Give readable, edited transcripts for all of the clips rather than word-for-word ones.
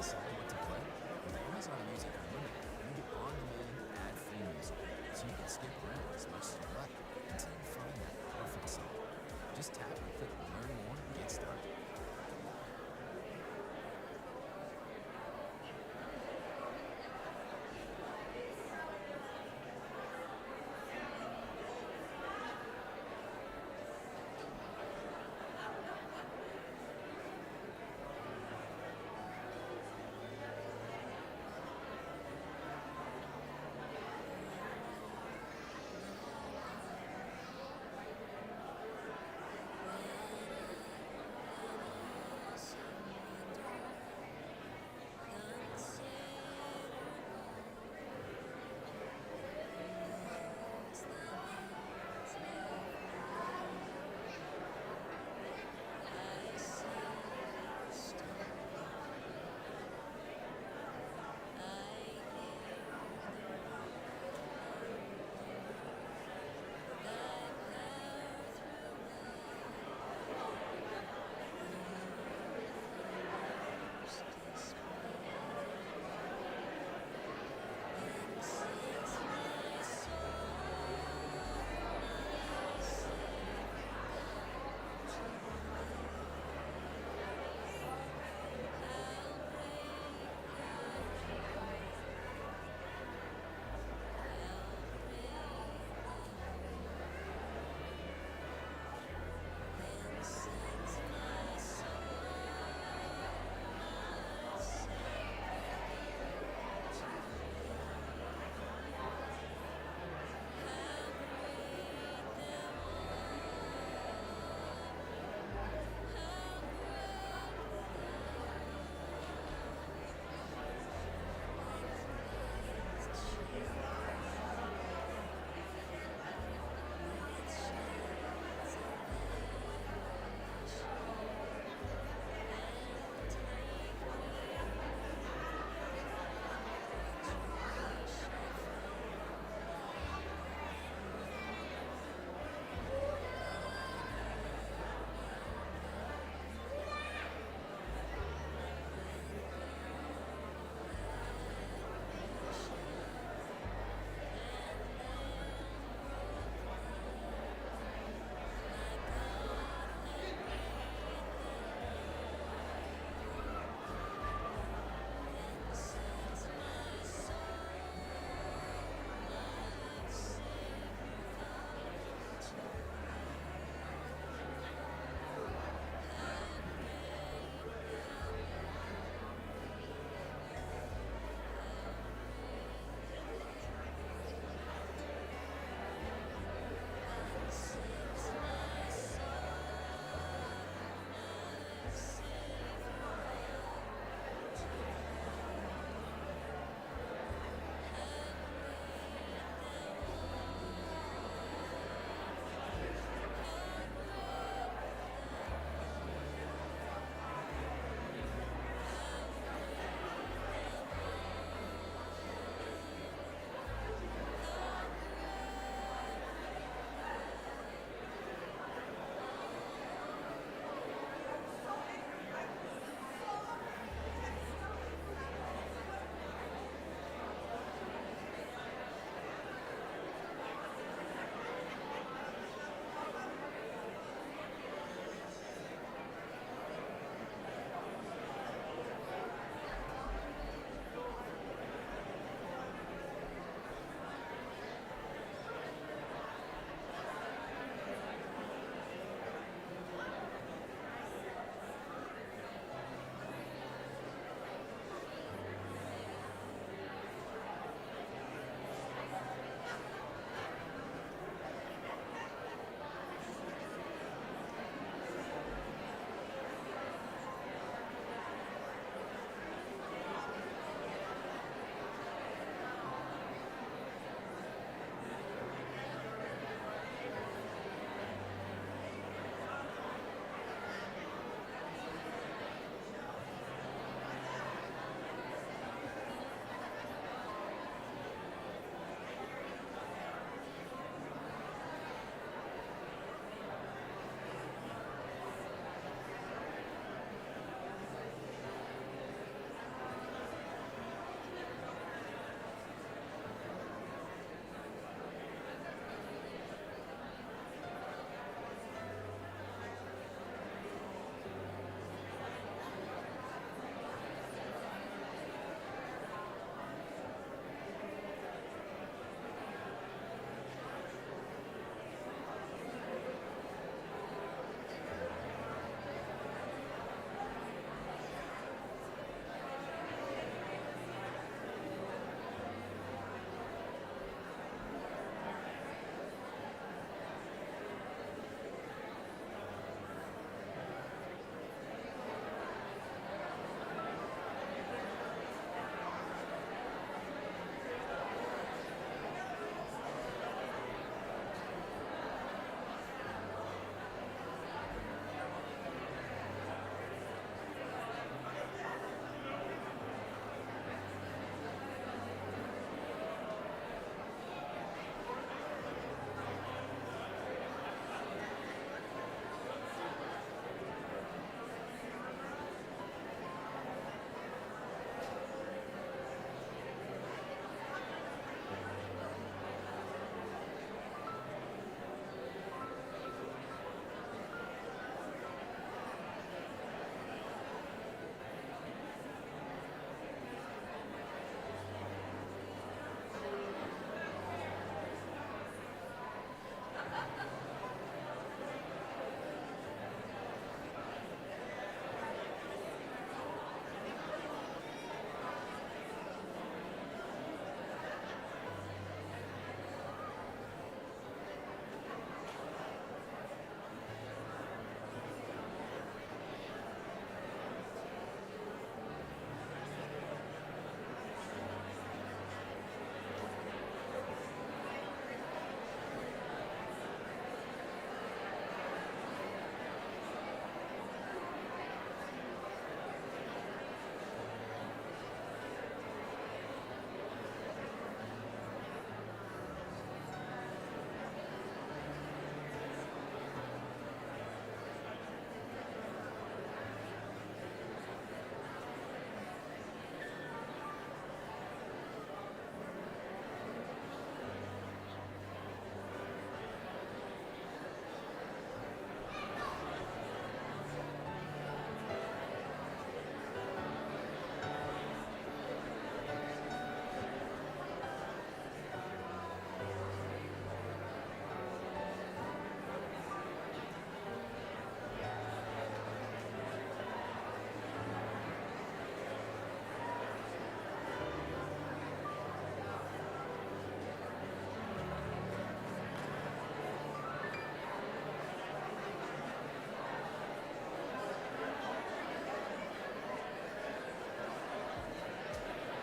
decide what to play? With Amazon Music Unlimited, you get on-demand, ad-free music, so you can skip around as much as you like until you find that perfect song. Just tap and click Learn More and get started.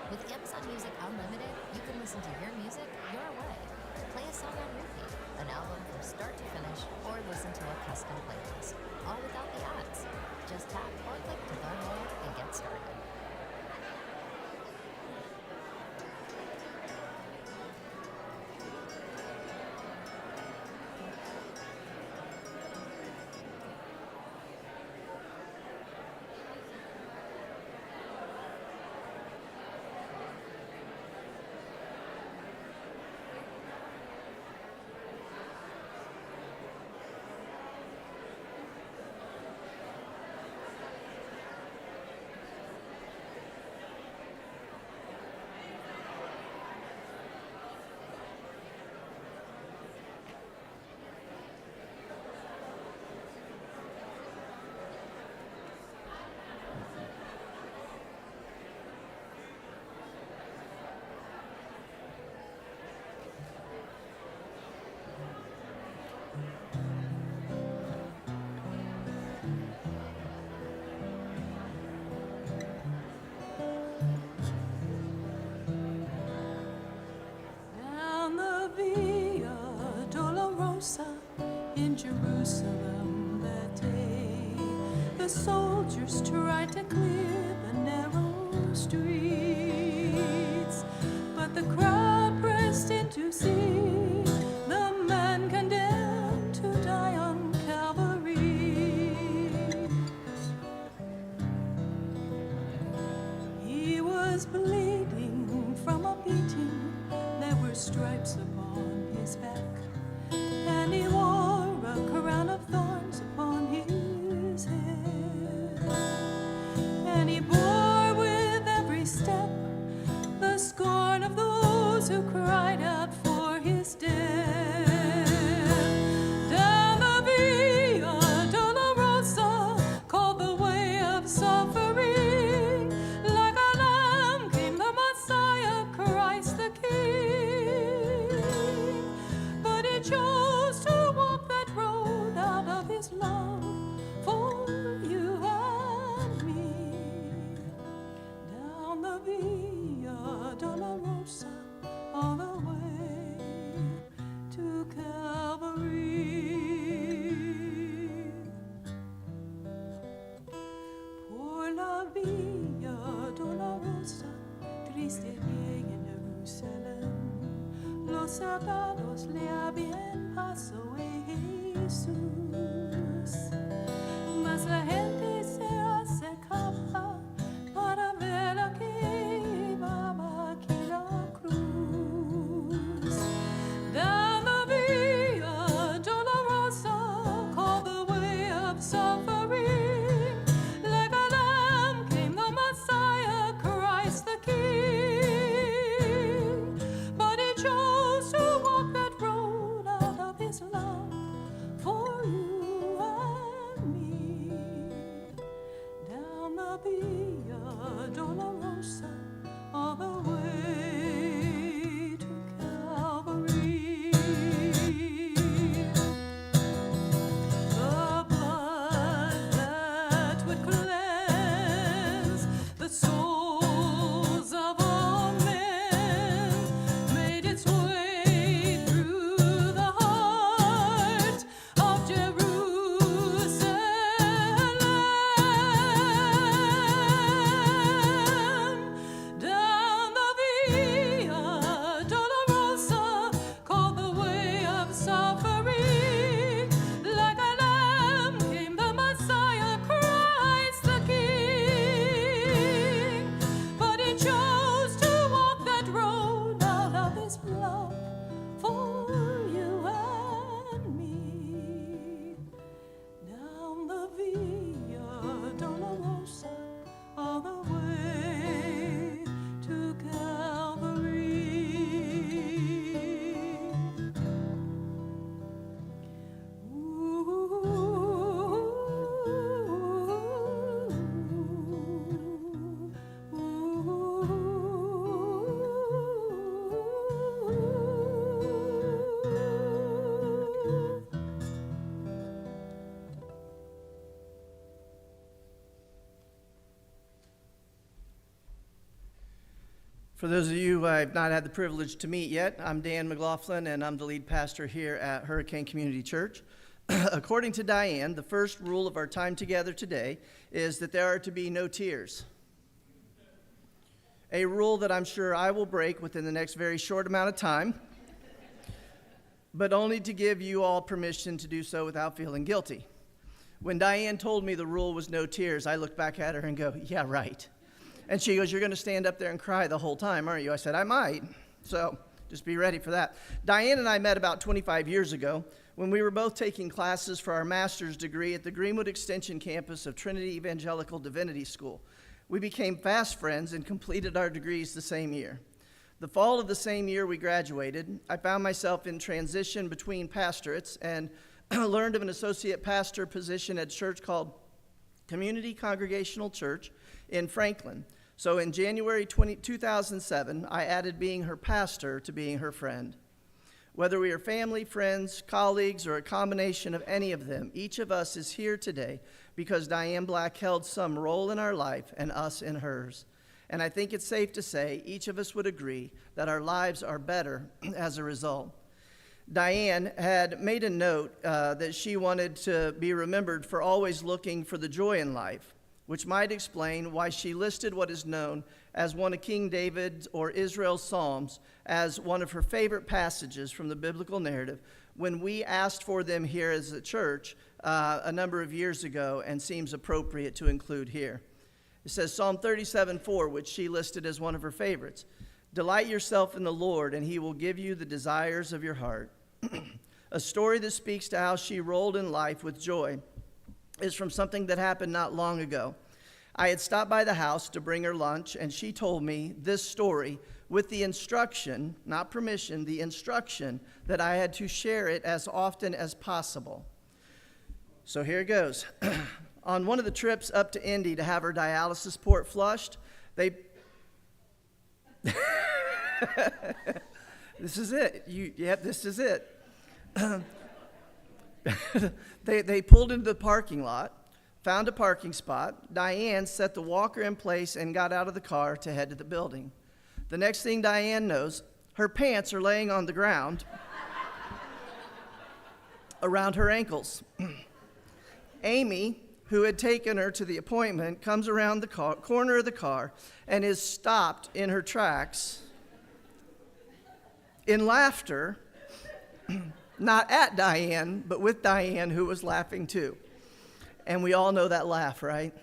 With Amazon Music Unlimited, you can listen to your music your way. Play a song on repeat, an album from start to finish, or listen to a custom playlist, all without the ads. Just tap or click to learn more and get started. In Jerusalem that day, the soldiers tried to clear the narrow streets, but the crowd pressed in to see the man condemned to die on Calvary. He was bleeding from a beating, there were stripes upon his back, and he wore a crown of thorns upon his head. And he bore with every step the scorn of those who cried out for his death. Down the Via Dolorosa, called the way of suffering, like a lamb came the Messiah, Christ the King. But he chose to walk that road out of his love for you and me. Down the Via Dolorosa, all the way to Calvary. Por la Via Dolorosa, triste llega en Jerusalén, los soldados le habían pasado a Jesús, mas la gente se acercaba para ver a que llevaba aquí la cruz. Down the Via Dolorosa, called the way of suffering, like a lamb came the Messiah, Christ the King. But he chose to walk that road out of his love for you For those of you who I've not had the privilege to meet yet, I'm Dan McLaughlin, and I'm the lead pastor here at Hurricane Community Church. According to Diane, the first rule of our time together today is that there are to be no tears. A rule that I'm sure I will break within the next very short amount of time, but only to give you all permission to do so without feeling guilty. When Diane told me the rule was no tears, I looked back at her and go, yeah, right. And she goes, you're going to stand up there and cry the whole time, aren't you? I said, I might. So just be ready for that. Diane and I met about 25 years ago when we were both taking classes for our master's degree at the Greenwood Extension campus of Trinity Evangelical Divinity School. We became fast friends and completed our degrees the same year. The fall of the same year we graduated, I found myself in transition between pastorates and learned of an associate pastor position at a church called Community Congregational Church in Franklin. So in January 2007, I added being her pastor to being her friend. Whether we are family, friends, colleagues, or a combination of any of them, each of us is here today because Diane Black held some role in our life and us in hers. And I think it's safe to say each of us would agree that our lives are better as a result. Diane had made a note that she wanted to be remembered for always looking for the joy in life, which might explain why she listed what is known as one of King David's or Israel's Psalms as one of her favorite passages from the biblical narrative when we asked for them here as a church a number of years ago, and seems appropriate to include here. It says Psalm 37:4, which she listed as one of her favorites. Delight yourself in the Lord, and he will give you the desires of your heart. A story that speaks to how she rolled in life with joy is from something that happened not long ago. I had stopped by the house to bring her lunch, and she told me this story with the instruction, not permission, the instruction that I had to share it as often as possible. So here it goes. On one of the trips up to Indy to have her dialysis port flushed, they... This is it. This is it. They pulled into the parking lot, found a parking spot. Diane set the walker in place and got out of the car to head to the building. The next thing Diane knows, her pants are laying on the ground around her ankles. Amy, who had taken her to the appointment, comes around the corner of the car and is stopped in her tracks in laughter, not at Diane, but with Diane, who was laughing too. And we all know that laugh, right?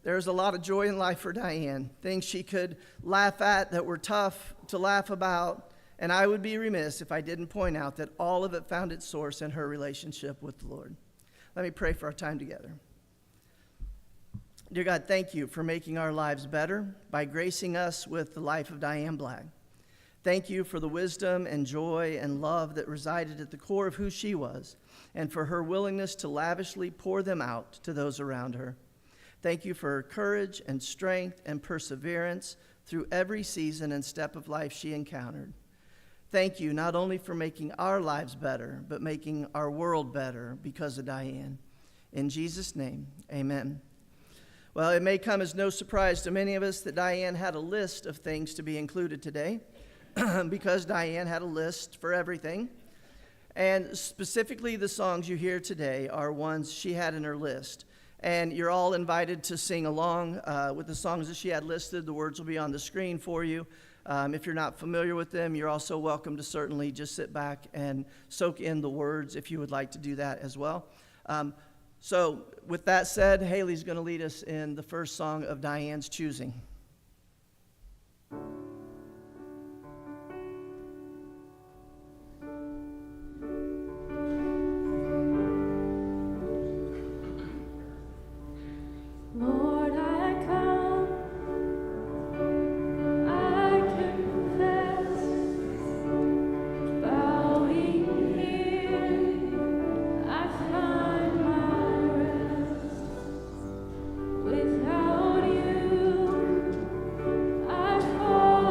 There's a lot of joy in life for Diane, things she could laugh at that were tough to laugh about, and I would be remiss if I didn't point out that all of it found its source in her relationship with the Lord. Let me pray for our time together. Dear God, thank you for making our lives better by gracing us with the life of Diane Black. Thank you for the wisdom and joy and love that resided at the core of who she was, and for her willingness to lavishly pour them out to those around her. Thank you for her courage and strength and perseverance through every season and step of life she encountered. Thank you not only for making our lives better, but making our world better because of Diane. In Jesus' name, amen. Well, it may come as no surprise to many of us that Diane had a list of things to be included today, because Diane had a list for everything. And specifically the songs you hear today are ones she had in her list. And you're all invited to sing along with the songs that she had listed. The words will be on the screen for you. If you're not familiar with them, you're also welcome to certainly just sit back and soak in the words if you would like to do that as well. So with that said, Haley's going to lead us in the first song of Diane's choosing. Without you, I fall.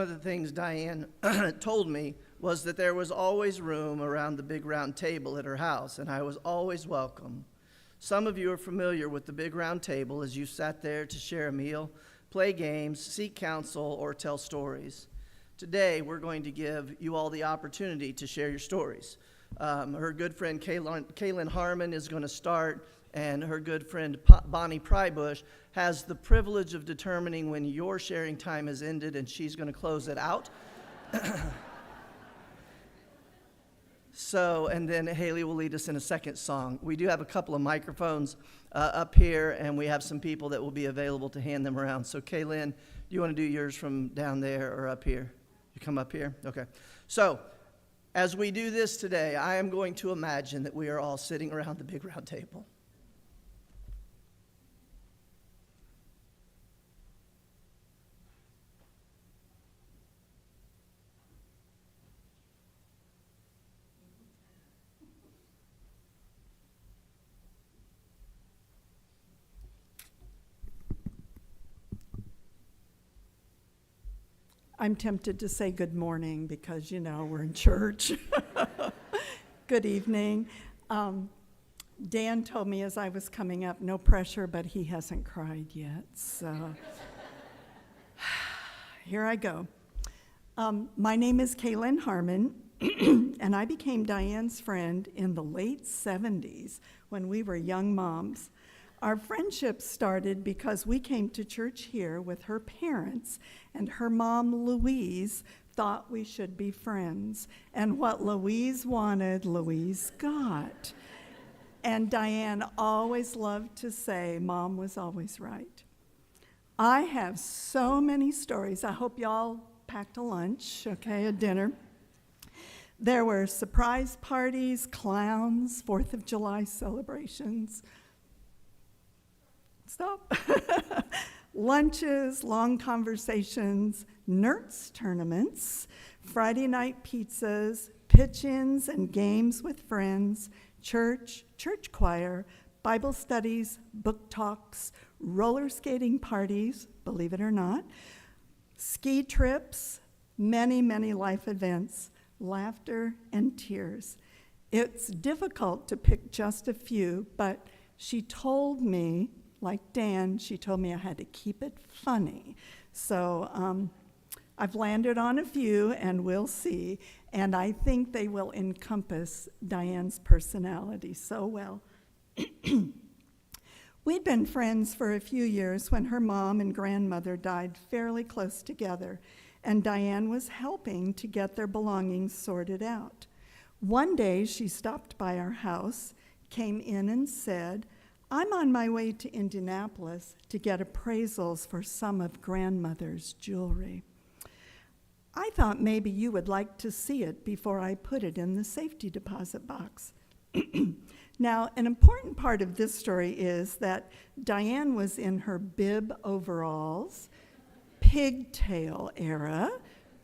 one of the things Diane told me was that there was always room around the big round table at her house, and I was always welcome. Some of you are familiar with the big round table as you sat there to share a meal, play games, seek counsel, or tell stories. Today, we're going to give you all the opportunity to share your stories. Her good friend Kaylin Harmon is going to start, and her good friend Bonnie Prybush has the privilege of determining when your sharing time has ended, and she's going to close it out. And then Haley will lead us in a second song. We do have a couple of microphones up here, and we have some people that will be available to hand them around. So, Kaylin, do you want to do yours from down there or up here? You come up here? Okay. So, as we do this today, I am going to imagine that we are all sitting around the big round table. I'm tempted to say good morning because, you know, we're in church. Good evening. Dan told me as I was coming up, no pressure, but he hasn't cried yet. So here I go. My name is Kaylin Harmon, and I became Diane's friend in the late 70s when we were young moms. Our friendship started because we came to church here with her parents, and her mom, Louise, thought we should be friends. And what Louise wanted, Louise got. And Diane always loved to say, Mom was always right. I have so many stories. I hope y'all packed a lunch, okay, a dinner. There were surprise parties, clowns, 4th of July celebrations. Stop. Lunches, long conversations, nerds tournaments, Friday night pizzas, pitch-ins and games with friends, church choir, Bible studies, book talks, roller skating parties, believe it or not, ski trips, many, many life events, laughter and tears. It's difficult to pick just a few, but she told me, like Dan, she told me I had to keep it funny. So I've landed on a few, and we'll see. And I think they will encompass Diane's personality so well. We'd been friends for a few years when her mom and grandmother died fairly close together, and Diane was helping to get their belongings sorted out. One day, she stopped by our house, came in and said, I'm on my way to Indianapolis to get appraisals for some of grandmother's jewelry. I thought maybe you would like to see it before I put it in the safety deposit box. Now, an important part of this story is that Diane was in her bib overalls, pigtail era.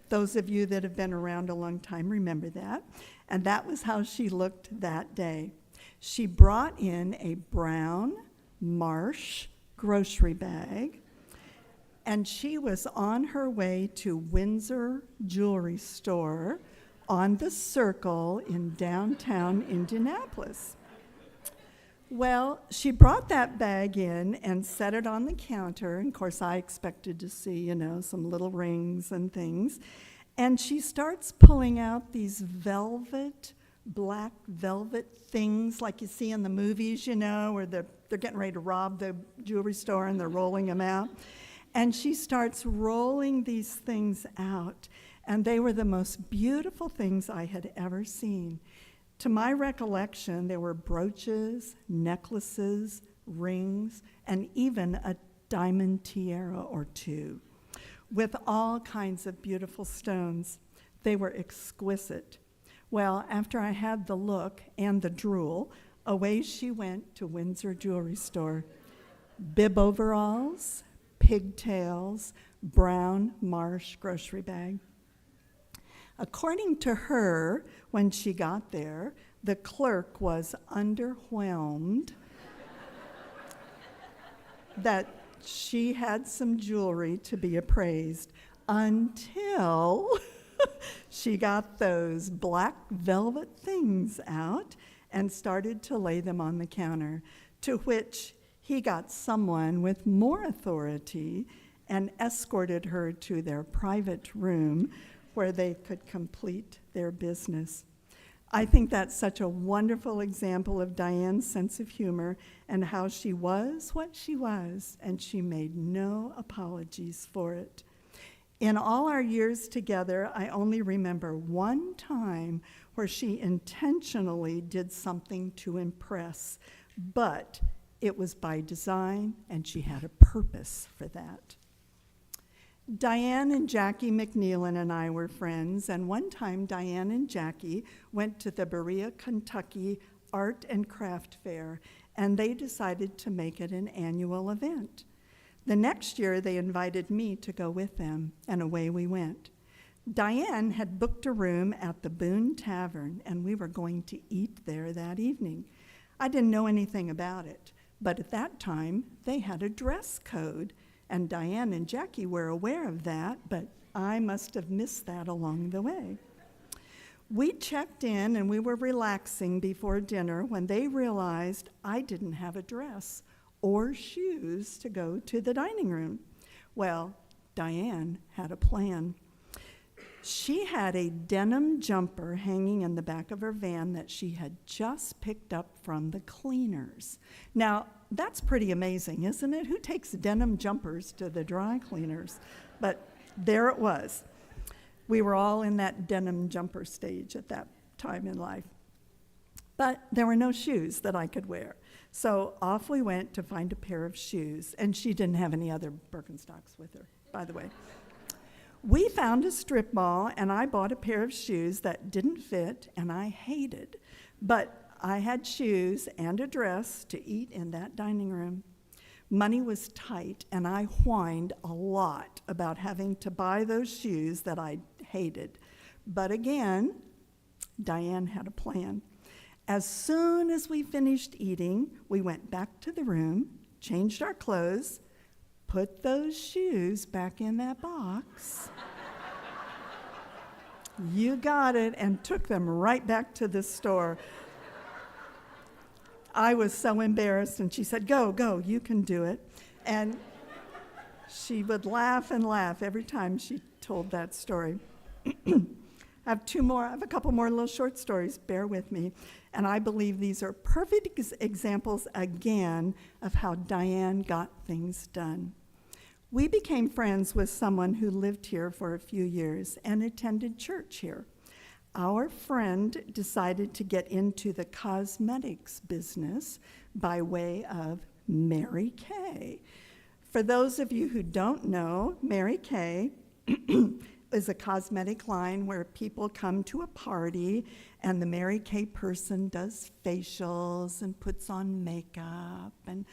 Those of you that have been around a long time remember that. And that was how she looked that day. She brought in a brown Marsh grocery bag, and she was on her way to Windsor Jewelry Store on the Circle in downtown Indianapolis. Well, she brought that bag in and set it on the counter. And of course, I expected to see, some little rings and things. And she starts pulling out these black velvet things like you see in the movies, where they're getting ready to rob the jewelry store and they're rolling them out. And she starts rolling these things out, and they were the most beautiful things I had ever seen. To my recollection, there were brooches, necklaces, rings, and even a diamond tiara or two with all kinds of beautiful stones. They were exquisite. Well, after I had the look and the drool, away she went to Windsor Jewelry Store. Bib overalls, pigtails, brown Marsh grocery bag. According to her, when she got there, the clerk was underwhelmed that she had some jewelry to be appraised. until she got those black velvet things out and started to lay them on the counter, to which he got someone with more authority and escorted her to their private room where they could complete their business. I think that's such a wonderful example of Diane's sense of humor and how she was what she was, and she made no apologies for it. In all our years together, I only remember one time where she intentionally did something to impress, but it was by design, and she had a purpose for that. Diane and Jackie McNeilin and I were friends, and one time Diane and Jackie went to the Berea, Kentucky Art and Craft Fair, and they decided to make it an annual event. The next year, they invited me to go with them, and away we went. Diane had booked a room at the Boone Tavern, and we were going to eat there that evening. I didn't know anything about it, but at that time, they had a dress code, and Diane and Jackie were aware of that, but I must have missed that along the way. We checked in, and we were relaxing before dinner when they realized I didn't have a dress or shoes to go to the dining room. Well, Diane had a plan. She had a denim jumper hanging in the back of her van that she had just picked up from the cleaners. Now, that's pretty amazing, isn't it? Who takes denim jumpers to the dry cleaners? But there it was. We were all in that denim jumper stage at that time in life. But there were no shoes that I could wear. So off we went to find a pair of shoes, and she didn't have any other Birkenstocks with her, by the way. We found a strip mall, and I bought a pair of shoes that didn't fit, and I hated. But I had shoes and a dress to eat in that dining room. Money was tight, and I whined a lot about having to buy those shoes that I hated. But again, Diane had a plan. As soon as we finished eating, we went back to the room, changed our clothes, put those shoes back in that box. You got it, and took them right back to the store. I was so embarrassed, and she said, go, you can do it. And she would laugh and laugh every time she told that story. I have a couple more little short stories, bear with me. And I believe these are perfect examples, again, of how Diane got things done. We became friends with someone who lived here for a few years and attended church here. Our friend decided to get into the cosmetics business by way of Mary Kay. For those of you who don't know, Mary Kay is a cosmetic line where people come to a party and the Mary Kay person does facials and puts on makeup and,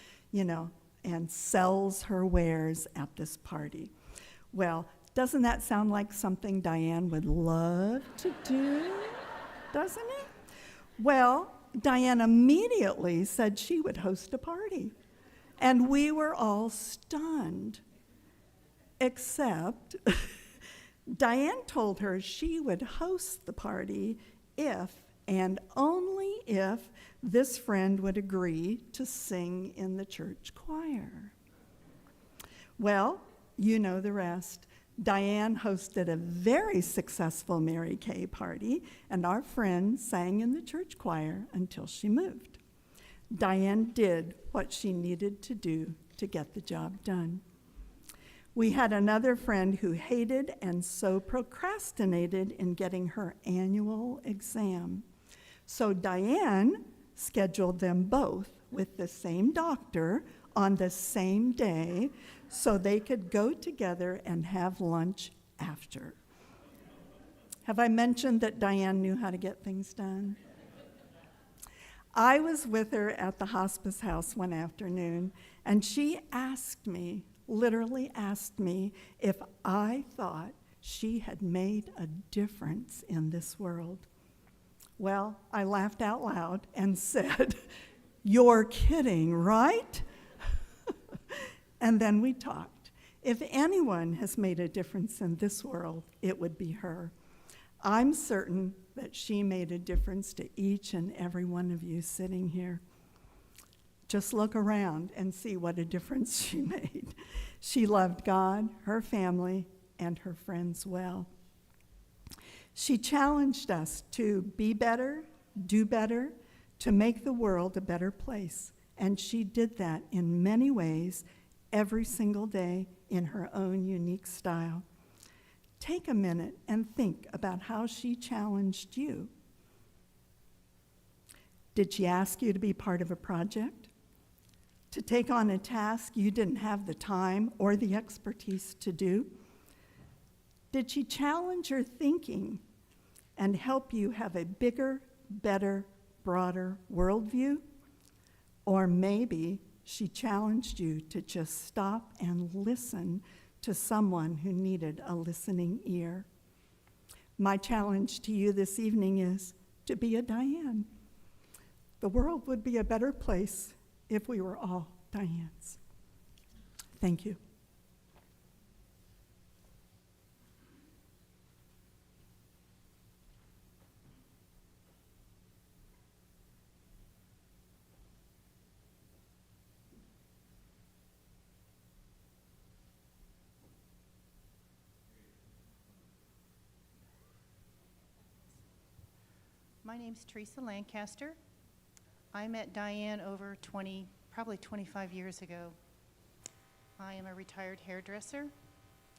and sells her wares at this party. Well, doesn't that sound like something Diane would love to do? Doesn't it? Well, Diane immediately said she would host a party. And we were all stunned, except Diane told her she would host the party if and only if this friend would agree to sing in the church choir. Well, you know the rest. Diane hosted a very successful Mary Kay party, and our friend sang in the church choir until she moved. Diane did what she needed to do to get the job done. We had another friend who hated and so procrastinated in getting her annual exam. So Diane scheduled them both with the same doctor on the same day so they could go together and have lunch after. Have I mentioned that Diane knew how to get things done? I was with her at the hospice house one afternoon, and she literally asked me if I thought she had made a difference in this world. Well, I laughed out loud and said, "You're kidding, right?" And then we talked. If anyone has made a difference in this world, it would be her. I'm certain that she made a difference to each and every one of you sitting here. Just look around and see what a difference she made. She loved God, her family, and her friends well. She challenged us to be better, do better, to make the world a better place. And she did that in many ways every single day in her own unique style. Take a minute and think about how she challenged you. Did she ask you to be part of a project? To take on a task you didn't have the time or the expertise to do? Did she challenge your thinking and help you have a bigger, better, broader worldview? Or maybe she challenged you to just stop and listen to someone who needed a listening ear. My challenge to you this evening is to be a Diane. The world would be a better place if we were all Dianes. Thank you. My name's Teresa Lancaster. I met Diane over probably 25 years ago. I am a retired hairdresser,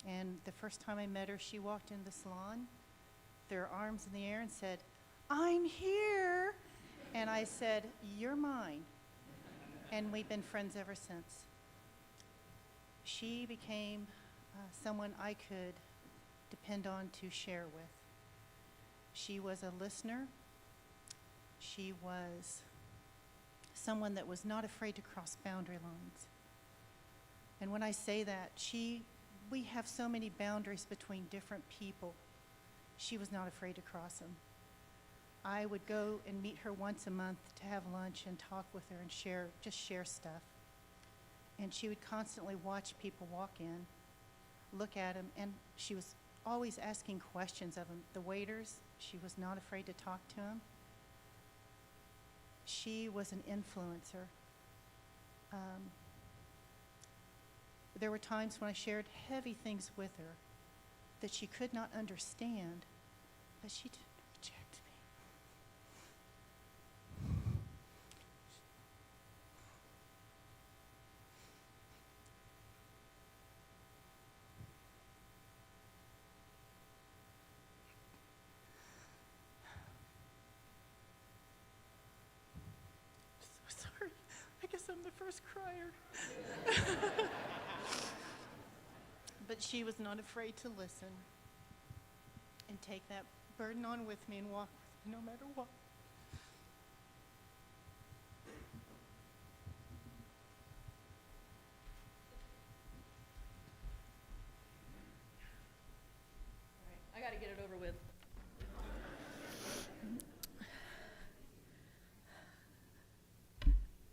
and the first time I met her, she walked in the salon, their arms in the air, and said, "I'm here." And I said, "You're mine." And we've been friends ever since. She became someone I could depend on to share with. She was a listener. She was someone that was not afraid to cross boundary lines. And when I say that, we have so many boundaries between different people. She was not afraid to cross them. I would go and meet her once a month to have lunch and talk with her and share stuff. And she would constantly watch people walk in, look at them, and she was always asking questions of them. The waiters, she was not afraid to talk to them. She was an influencer. There were times when I shared heavy things with her that she could not understand, but she didn't reject me. So sorry. I guess I'm the first crier. But she was not afraid to listen and take that burden on with me and walk with me no matter what. I gotta get it over with.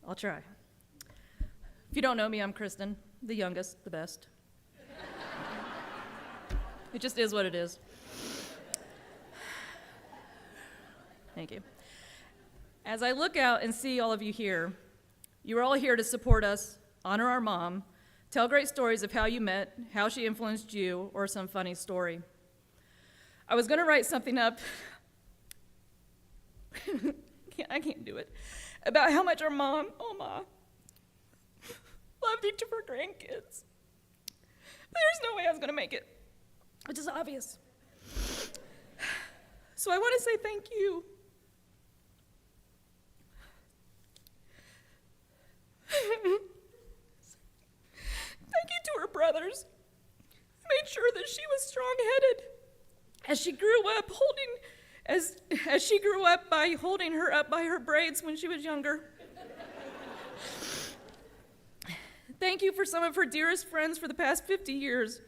I'll try. If you don't know me, I'm Kristen, the youngest, the best. It just is what it is. Thank you. As I look out and see all of you here, you are all here to support us, honor our mom, tell great stories of how you met, how she influenced you, or some funny story. I was gonna write something up, I can't do it, about how much our mom, Oma, loved each of her grandkids. But there's no way I was gonna make it, which is obvious. So I wanna say thank you. Thank you to her brothers. Made sure that she was strong-headed as she grew up, as she grew up by holding her up by her braids when she was younger. Thank you for some of her dearest friends for the past 50 years,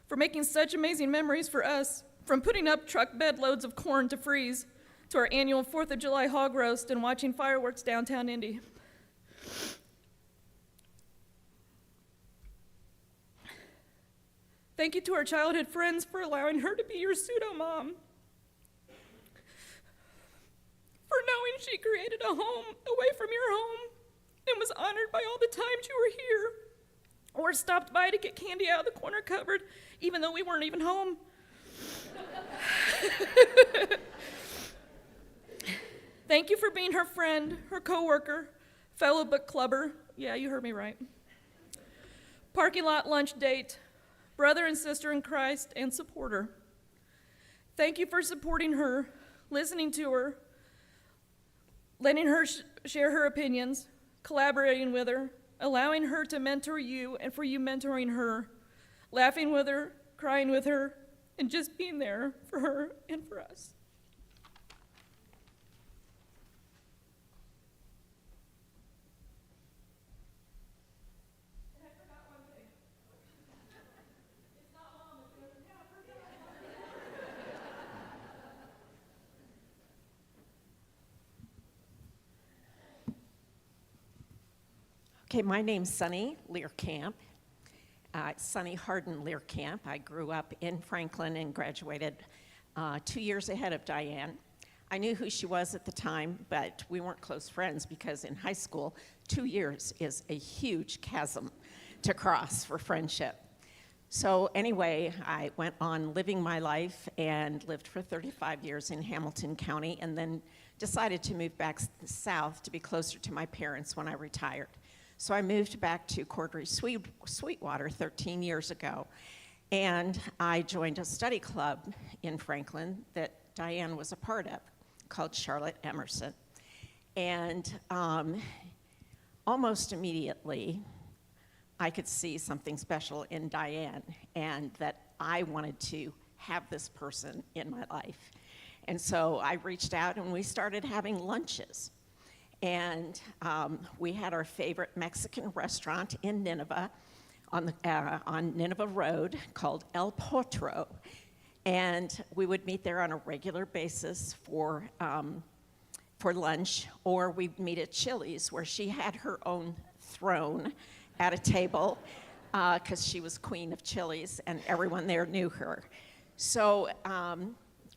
for making such amazing memories for us, from putting up truck bed loads of corn to freeze, to our annual 4th of July hog roast and watching fireworks downtown Indy. Thank you to our childhood friends for allowing her to be your pseudo-mom. For knowing she created a home away from your home and was honored by all the times you were here or stopped by to get candy out of the corner cupboard, even though we weren't even home. Thank you for being her friend, her coworker, fellow book clubber. Yeah, you heard me right. Parking lot lunch date, brother and sister in Christ, and supporter. Thank you for supporting her, listening to her, letting her share her opinions, collaborating with her, allowing her to mentor you and for you mentoring her, laughing with her, crying with her, and just being there for her and for us. Okay, my name's Sunny Learcamp. Sunny Harden Learcamp. I grew up in Franklin and graduated 2 years ahead of Diane. I knew who she was at the time, but we weren't close friends because in high school, 2 years is a huge chasm to cross for friendship. So anyway, I went on living my life and lived for 35 years in Hamilton County and then decided to move back south to be closer to my parents when I retired. So I moved back to Cordray Sweetwater 13 years ago, and I joined a study club in Franklin that Diane was a part of called Charlotte Emerson. And almost immediately, I could see something special in Diane and that I wanted to have this person in my life. And so I reached out and we started having lunches. And we had our favorite Mexican restaurant in Nineveh on Nineveh Road called El Potro. And we would meet there on a regular basis for lunch, or we'd meet at Chili's where she had her own throne at a table because she was queen of Chili's and everyone there knew her. So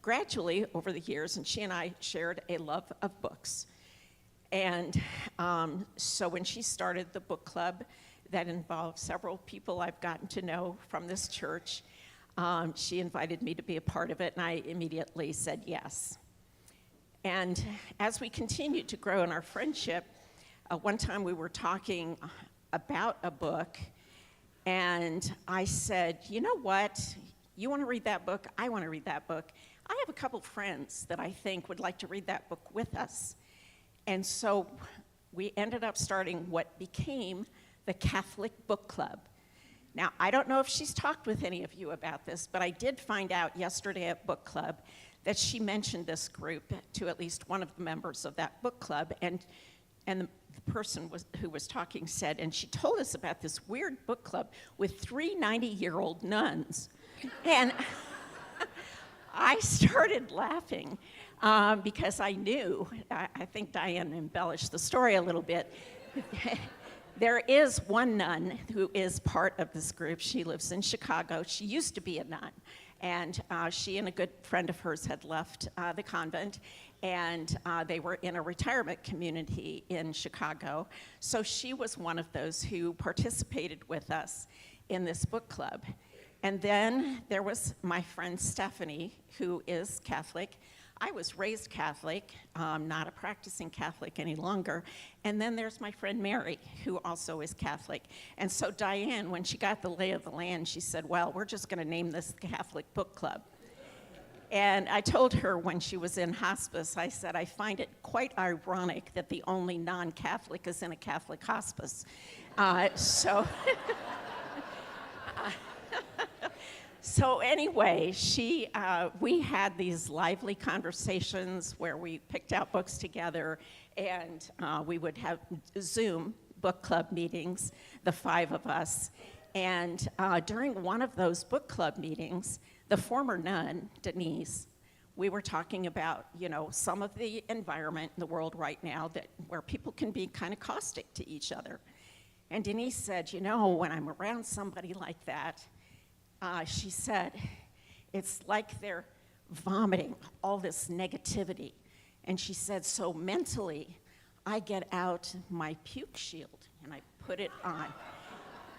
gradually over the years, and she and I shared a love of books. And so when she started the book club that involved several people I've gotten to know from this church, she invited me to be a part of it, and I immediately said yes. And as we continued to grow in our friendship, one time we were talking about a book, and I said, you know what? You want to read that book? I want to read that book. I have a couple friends that I think would like to read that book with us. And so we ended up starting what became the Catholic Book Club. Now, I don't know if she's talked with any of you about this, but I did find out yesterday at book club that she mentioned this group to at least one of the members of that book club, and the person who was talking said, and she told us about this weird book club with 3 90-year-old nuns. And I started laughing. Because I knew, I think Diane embellished the story a little bit. There is one nun who is part of this group. She lives in Chicago. She used to be a nun, and she and a good friend of hers had left the convent, and they were in a retirement community in Chicago. So she was one of those who participated with us in this book club. And then there was my friend Stephanie, who is Catholic. I was raised Catholic, not a practicing Catholic any longer. And then there's my friend Mary, who also is Catholic. And so Diane, when she got the lay of the land, she said, well, we're just going to name this Catholic Book Club. And I told her when she was in hospice, I said, I find it quite ironic that the only non-Catholic is in a Catholic hospice. So anyway, we had these lively conversations where we picked out books together, and we would have Zoom book club meetings, the 5 of us. And during one of those book club meetings, the former nun, Denise, we were talking about, some of the environment in the world right now where people can be kind of caustic to each other. And Denise said, when I'm around somebody like that, she said, it's like they're vomiting all this negativity. And she said, so mentally, I get out my puke shield and I put it on.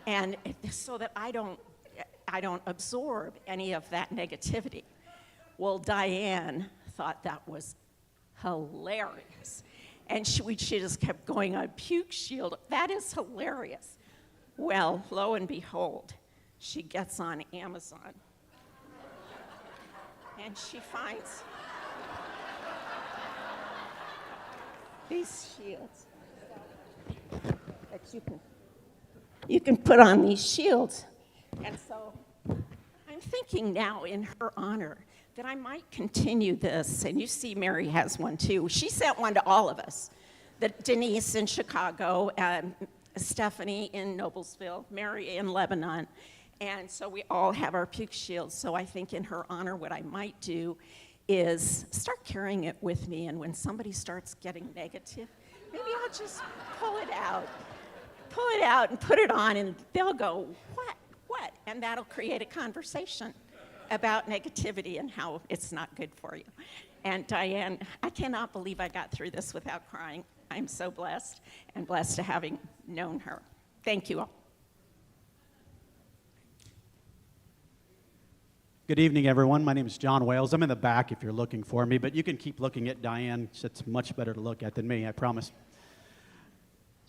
And so that I don't absorb any of that negativity. Well, Diane thought that was hilarious. And she just kept going on puke shield. That is hilarious. Well, lo and behold, she gets on Amazon. And she finds these shields that you can put on these shields. And so I'm thinking now in her honor that I might continue this. And you see Mary has one too. She sent one to all of us. Denise in Chicago, Stephanie in Noblesville, Mary in Lebanon. And so we all have our puke shields. So I think in her honor, what I might do is start carrying it with me. And when somebody starts getting negative, maybe I'll just pull it out and put it on, and they'll go, what? And that'll create a conversation about negativity and how it's not good for you. And Diane, I cannot believe I got through this without crying. I'm so blessed, and blessed to having known her. Thank you all. Good evening, everyone. My name is John Wales. I'm in the back if you're looking for me, but you can keep looking at Diane. It's much better to look at than me, I promise.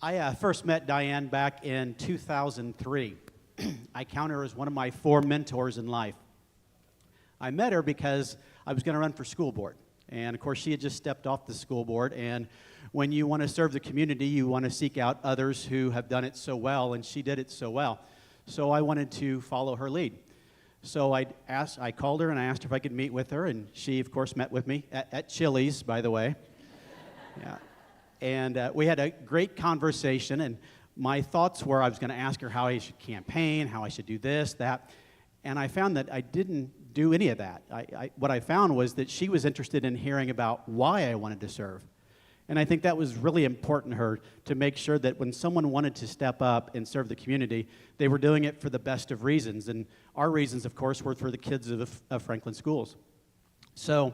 I first met Diane back in 2003. I count her as one of my 4 mentors in life. I met her because I was going to run for school board. And, of course, she had just stepped off the school board. And when you want to serve the community, you want to seek out others who have done it so well, and she did it so well. So I wanted to follow her lead. So I called her and I asked her if I could meet with her, and she, of course, met with me at Chili's, by the way. Yeah. And we had a great conversation, and my thoughts were I was going to ask her how I should campaign, how I should do this, that, and I found that I didn't do any of that. What I found was that she was interested in hearing about why I wanted to serve. And I think that was really important to her, to make sure that when someone wanted to step up and serve the community, they were doing it for the best of reasons. And our reasons, of course, were for the kids of Franklin schools. So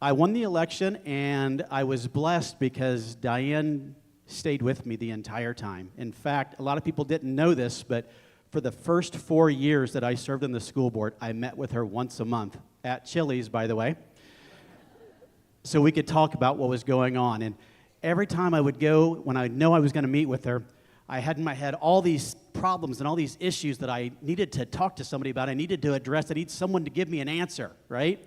I won the election, and I was blessed because Diane stayed with me the entire time. In fact, a lot of people didn't know this, but for the first 4 years that I served on the school board, I met with her once a month at Chili's, by the way, so we could talk about what was going on. And every time I would go, when I know I was going to meet with her, I had in my head all these problems and all these issues that I needed to talk to somebody about. I needed to address. I need someone to give me an answer, right?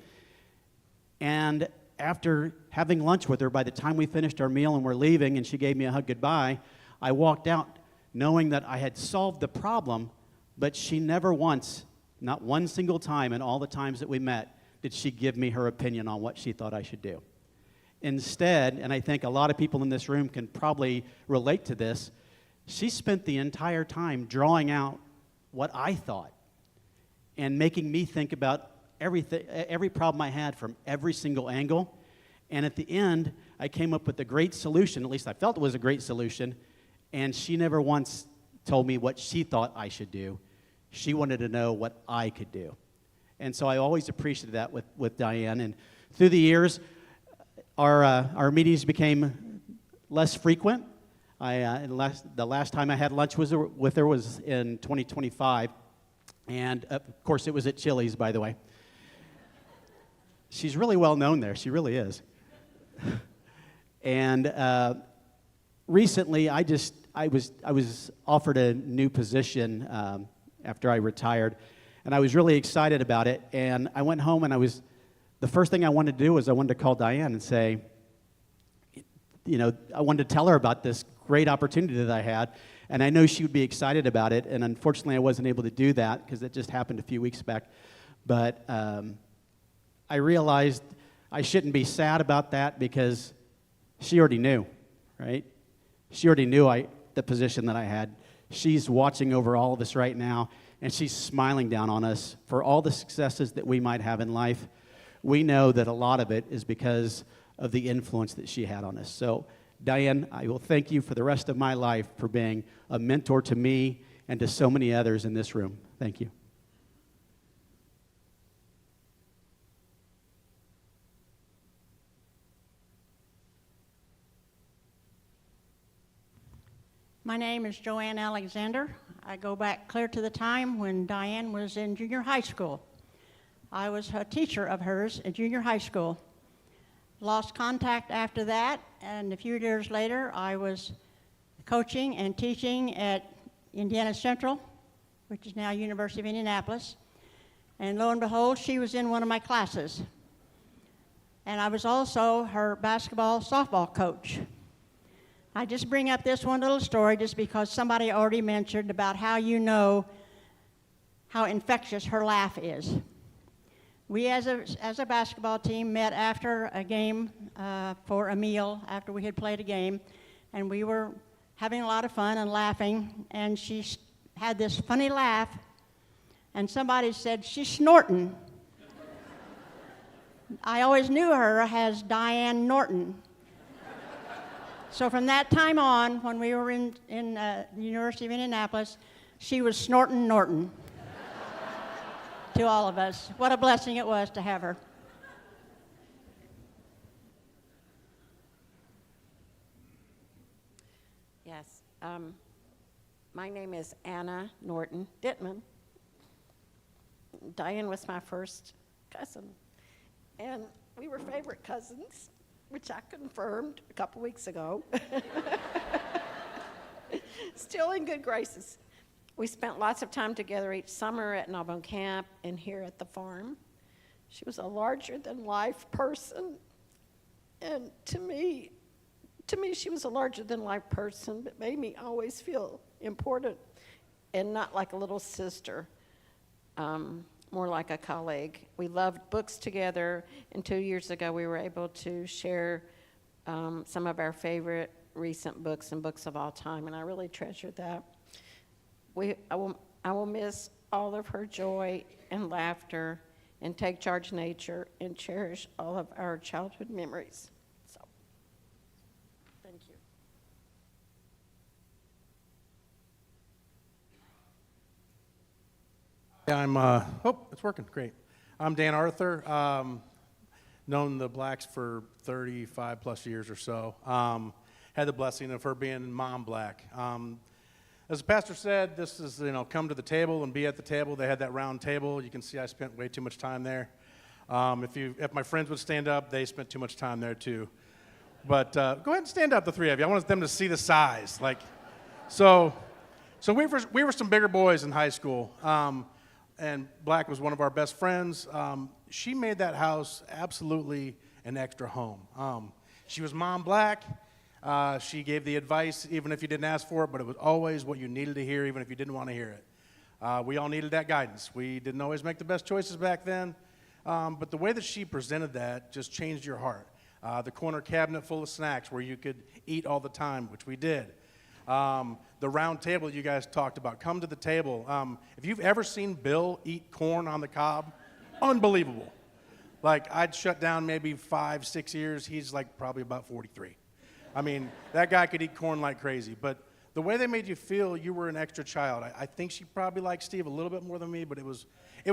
And after having lunch with her, by the time we finished our meal and we're leaving and she gave me a hug goodbye, I walked out knowing that I had solved the problem, but she never once, not one single time in all the times that we met, did she give me her opinion on what she thought I should do. Instead, and I think a lot of people in this room can probably relate to this, she spent the entire time drawing out what I thought and making me think about every problem I had from every single angle. And at the end, I came up with a great solution, at least I felt it was a great solution, and she never once told me what she thought I should do. She wanted to know what I could do. And so I always appreciated that with Diane. And through the years, our meetings became less frequent. The last time I had lunch with her was in 2025. And, of course, it was at Chili's, by the way. She's really well known there. She really is. And recently, I was offered a new position after I retired. And I was really excited about it, and I went home, and the first thing I wanted to do was I wanted to call Diane and say, I wanted to tell her about this great opportunity that I had, and I know she would be excited about it, and unfortunately I wasn't able to do that because it just happened a few weeks back. But I realized I shouldn't be sad about that because she already knew, right? She already knew the position that I had. She's watching over all of us right now, and she's smiling down on us for all the successes that we might have in life. We know that a lot of it is because of the influence that she had on us. So, Diane, I will thank you for the rest of my life for being a mentor to me and to so many others in this room. Thank you. My name is Joanne Alexander. I go back clear to the time when Diane was in junior high school. I was a teacher of hers at junior high school. Lost contact after that, and a few years later, I was coaching and teaching at Indiana Central, which is now University of Indianapolis. And lo and behold, she was in one of my classes. And I was also her basketball, softball coach. I just bring up this one little story just because somebody already mentioned about how you know how infectious her laugh is. We as a basketball team met after a game for a meal after we had played a game, and we were having a lot of fun and laughing, and she had this funny laugh, and somebody said, "She's snorting." I always knew her as Diane Norton. So from that time on, when we were in the University of Indianapolis, she was snorting Norton to all of us. What a blessing it was to have her. Yes. My name is Anna Norton Dittman. Diane was my first cousin, and we were favorite cousins, which I confirmed a couple weeks ago. Still in good graces. We spent lots of time together each summer at Navon Camp and here at the farm. She was a larger-than-life person, and to me, she was a larger-than-life person, but made me always feel important and not like a little sister, more like a colleague. We loved books together, and 2 years ago we were able to share some of our favorite recent books and books of all time, and I really treasured that. I will miss all of her joy and laughter and take charge nature and cherish all of our childhood memories. So, thank you. It's working, great. I'm Dan Arthur, known the Blacks for 35 plus years or so. Had the blessing of her being Mom Black. As the pastor said, this is, come to the table and be at the table. They had that round table. You can see I spent way too much time there. If my friends would stand up, they spent too much time there too. But go ahead and stand up, the three of you. I want them to see the size. So we were some bigger boys in high school. And Black was one of our best friends. She made that house absolutely an extra home. She was Mom Black. She gave the advice even if you didn't ask for it, but it was always what you needed to hear even if you didn't want to hear it. We all needed that guidance. We didn't always make the best choices back then, but the way that she presented that just changed your heart. The corner cabinet full of snacks where you could eat all the time, which we did. The round table you guys talked about. Come to the table. If you've ever seen Bill eat corn on the cob, unbelievable. I'd shut down maybe 5-6 years. He's probably about 43. I mean, that guy could eat corn like crazy. But the way they made you feel, you were an extra child. I think she probably liked Steve a little bit more than me, but it was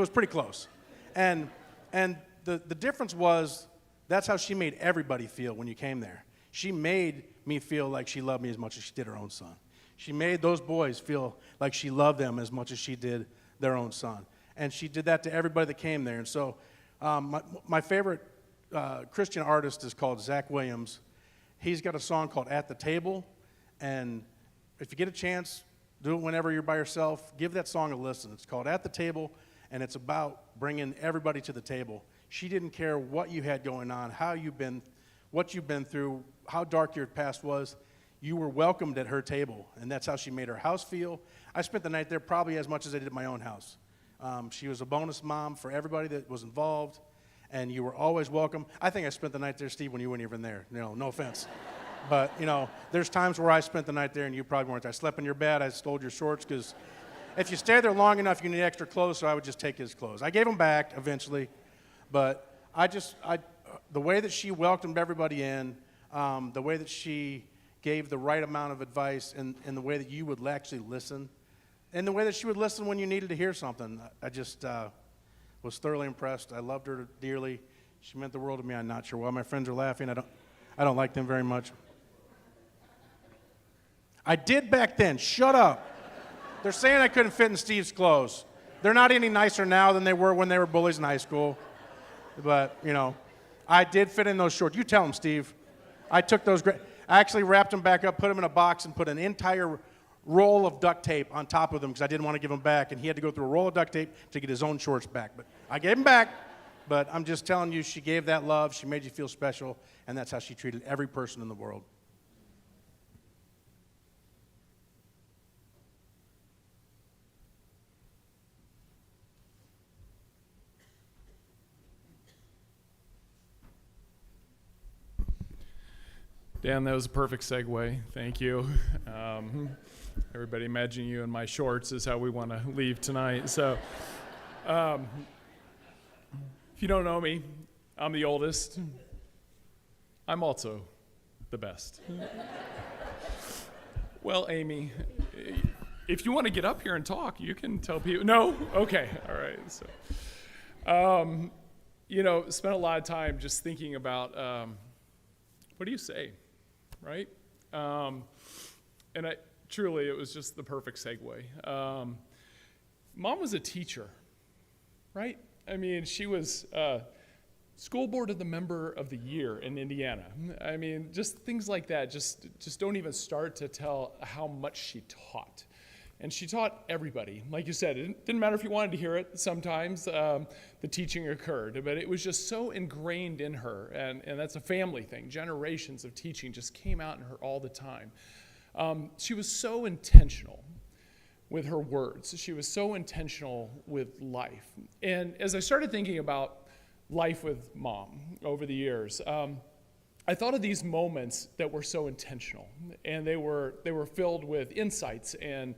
pretty close. And the difference was that's how she made everybody feel when you came there. She made me feel like she loved me as much as she did her own son. She made those boys feel like she loved them as much as she did their own son. And she did that to everybody that came there. And so my favorite Christian artist is called Zach Williams. He's got a song called At the Table. And if you get a chance, do it whenever you're by yourself. Give that song a listen. It's called At the Table, and it's about bringing everybody to the table. She didn't care what you had going on, what you've been through, how dark your past was. You were welcomed at her table, and that's how she made her house feel. I spent the night there probably as much as I did at my own house. She was a bonus mom for everybody that was involved, and you were always welcome. I think I spent the night there, Steve, when you weren't even there. No offense. But, there's times where I spent the night there and you probably weren't. I slept in your bed. I stole your shorts because if you stay there long enough, you need extra clothes, so I would just take his clothes. I gave them back eventually, but the way that she welcomed everybody in, the way that she gave the right amount of advice, and the way that you would actually listen and the way that she would listen when you needed to hear something. I just was thoroughly impressed. I loved her dearly. She meant the world to me. I'm not sure why my friends are laughing. I don't like them very much. I did back then. Shut up. They're saying I couldn't fit in Steve's clothes. They're not any nicer now than they were when they were bullies in high school. But, you know, I did fit in those shorts. You tell them, Steve. I took those I actually wrapped them back up, put them in a box, and put an entire roll of duct tape on top of them because I didn't want to give them back, and he had to go through a roll of duct tape to get his own shorts back. But I gave them back. But I'm just telling you, she gave that love. She made you feel special, and that's how she treated every person in the world. Dan, that was a perfect segue. Thank you. Everybody imagine you in my shorts is how we want to leave tonight. So if you don't know me, I'm the oldest. I'm also the best. Well, Amy, if you want to get up here and talk, you can tell people. No? Okay. All right. So, you know, spent a lot of time just thinking about what do you say? Right? And truly, it was just the perfect segue. Mom was a teacher, right? I mean, she was school board of the member of the year in Indiana. I mean, just things like that just don't even start to tell how much she taught. And she taught everybody. Like you said, it didn't matter if you wanted to hear it. Sometimes the teaching occurred, but it was just so ingrained in her, and that's a family thing. Generations of teaching just came out in her all the time. She was so intentional with her words. She was so intentional with life. And as I started thinking about life with Mom over the years, I thought of these moments that were so intentional, and they were filled with insights and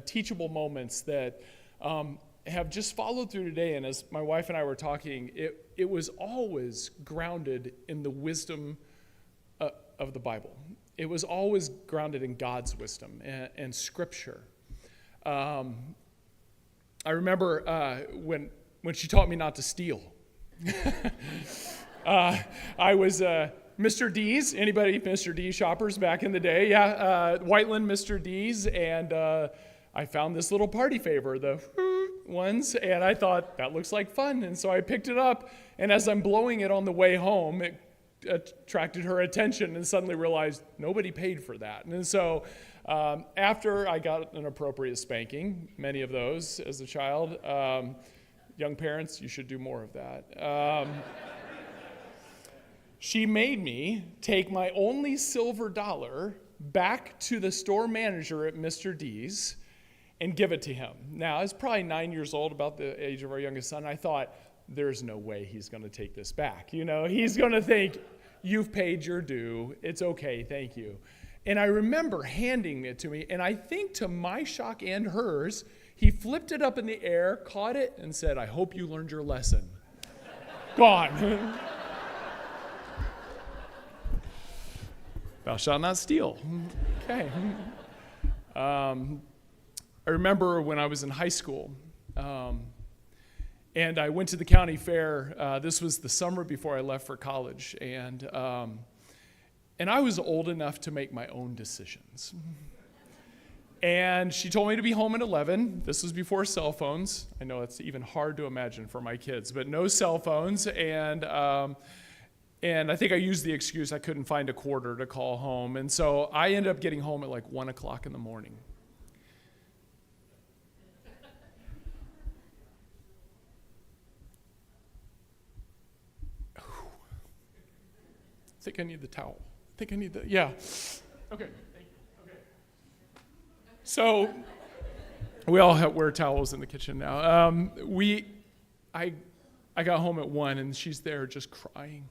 teachable moments that have just followed through today. And as my wife and I were talking, it was always grounded in the wisdom of the Bible. It was always grounded in God's wisdom and Scripture. I remember when she taught me not to steal. I was Mr. D's. Anybody Mr. D shoppers back in the day? Yeah, Whiteland Mr. D's, and I found this little party favor, the ones, and I thought, that looks like fun, and so I picked it up, and as I'm blowing it on the way home, it attracted her attention, and suddenly realized nobody paid for that. And so after I got an appropriate spanking, many of those as a child, young parents, you should do more of that. She made me take my only silver dollar back to the store manager at Mr. D's and give it to him. Now, I was probably 9 years old, about the age of our youngest son. I thought, there's no way he's going to take this back. You know, he's going to think, you've paid your due. It's okay, thank you. And I remember handing it to me, and I think to my shock and hers, he flipped it up in the air, caught it, and said, I hope you learned your lesson. Gone. Thou shalt not steal. Okay. I remember when I was in high school, and I went to the county fair. This was the summer before I left for college, and I was old enough to make my own decisions. And she told me to be home at 11. This was before cell phones. I know it's even hard to imagine for my kids, but no cell phones. And I think I used the excuse I couldn't find a quarter to call home. And so I ended up getting home at like 1 o'clock in the morning. I think I need the towel. Yeah. Okay. So we all wear towels in the kitchen now. I got home at 1, and she's there just crying.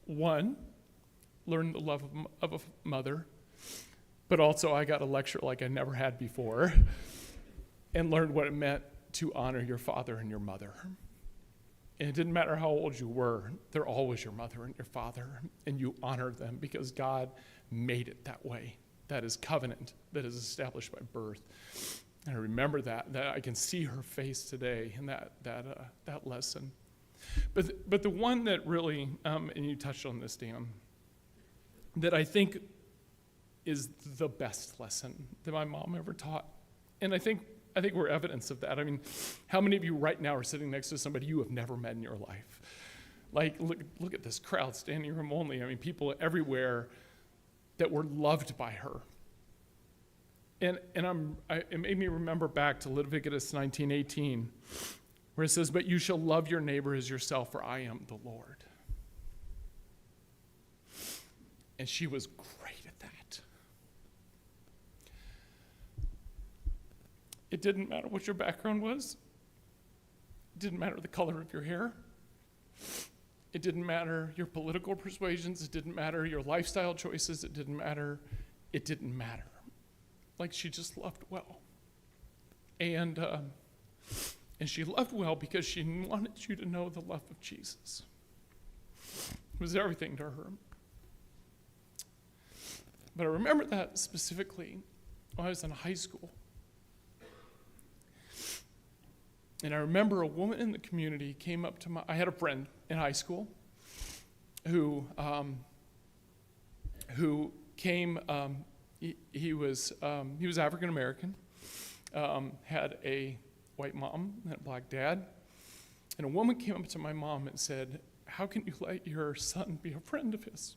One, learned the love of a mother, but also I got a lecture like I never had before, and learned what it meant to honor your father and your mother. And it didn't matter how old you were, they're always your mother and your father, and you honor them because God made it that way. that is covenant, that is established by birth. And I remember that I can see her face today in that lesson. But the one that really, and you touched on this, Dan, that I think is the best lesson that my mom ever taught. And I think we're evidence of that. I mean, how many of you right now are sitting next to somebody you have never met in your life? Like, look at this crowd, standing room only. I mean, people everywhere that were loved by her. And it made me remember back to Leviticus 19:18, where it says, "But you shall love your neighbor as yourself, for I am the Lord." And she was great at that. It didn't matter what your background was. It didn't matter the color of your hair. It didn't matter your political persuasions. It didn't matter your lifestyle choices. It didn't matter. It didn't matter. Like, she just loved well. And she loved well because she wanted you to know the love of Jesus. It was everything to her. But I remember that specifically when I was in high school. And I remember a woman in the community came up to I had a friend in high school who came, he was African American, had a white mom and a black dad. And a woman came up to my mom and said, "How can you let your son be a friend of his?"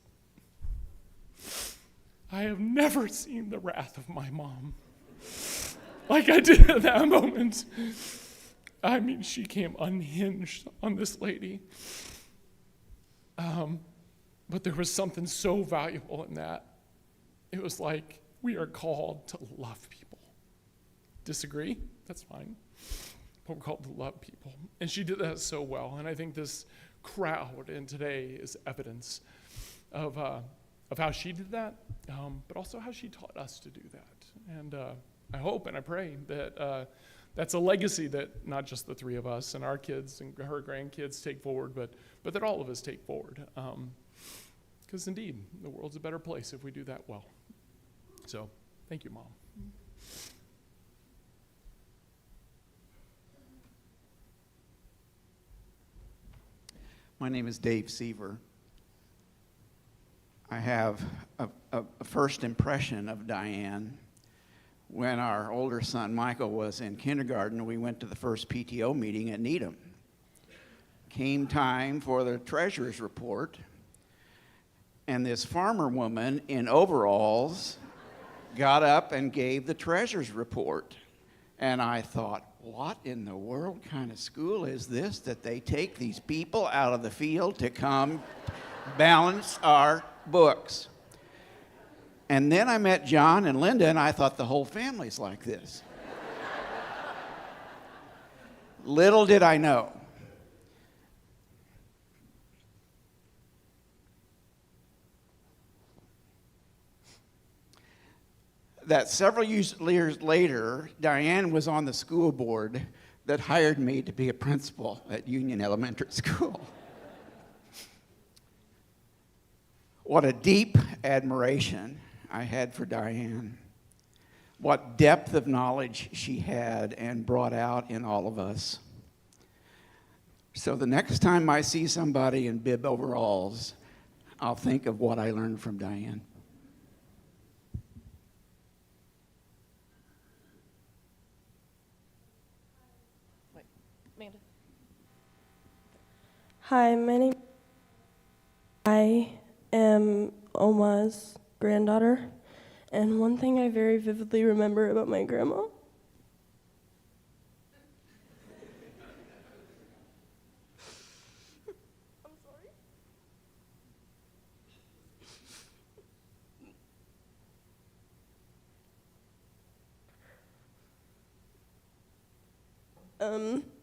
I have never seen the wrath of my mom like I did at that moment. I mean, she came unhinged on this lady. But there was something so valuable in that. It was like, we are called to love people. Disagree? That's fine. But we're called to love people. And she did that so well. And I think this crowd in today is evidence of how she did that, but also how she taught us to do that. And I hope and I pray that that's a legacy that not just the three of us and our kids and her grandkids take forward, but that all of us take forward. Because indeed, the world's a better place if we do that well. So, thank you, Mom. My name is Dave Seaver. I have a first impression of Diane. When our older son, Michael, was in kindergarten, we went to the first PTO meeting at Needham. Came time for the treasurer's report, and this farmer woman in overalls got up and gave the treasurer's report. And I thought, what in the world kind of school is this that they take these people out of the field to come balance our books? And then I met John and Linda, and I thought the whole family's like this. Little did I know that several years later, Diane was on the school board that hired me to be a principal at Union Elementary School. What a deep admiration I had for Diane. What depth of knowledge she had and brought out in all of us. So the next time I see somebody in bib overalls, I'll think of what I learned from Diane. Amanda. Hi, I am Oma's granddaughter, and one thing I very vividly remember about my grandma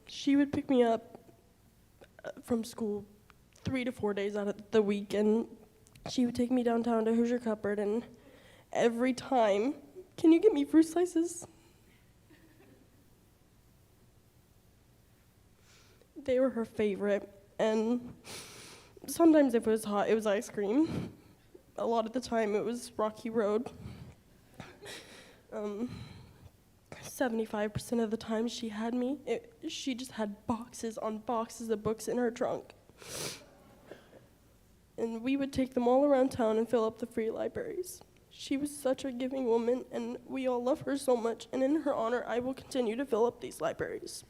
she would pick me up from school 3 to 4 days out of the week, and she would take me downtown to Hoosier Cupboard, and every time, "Can you get me fruit slices?" They were her favorite, and sometimes if it was hot, it was ice cream. A lot of the time, it was Rocky Road. 75% of the time she had me, she just had boxes on boxes of books in her trunk. And we would take them all around town and fill up the free libraries. She was such a giving woman, and we all love her so much, and in her honor, I will continue to fill up these libraries.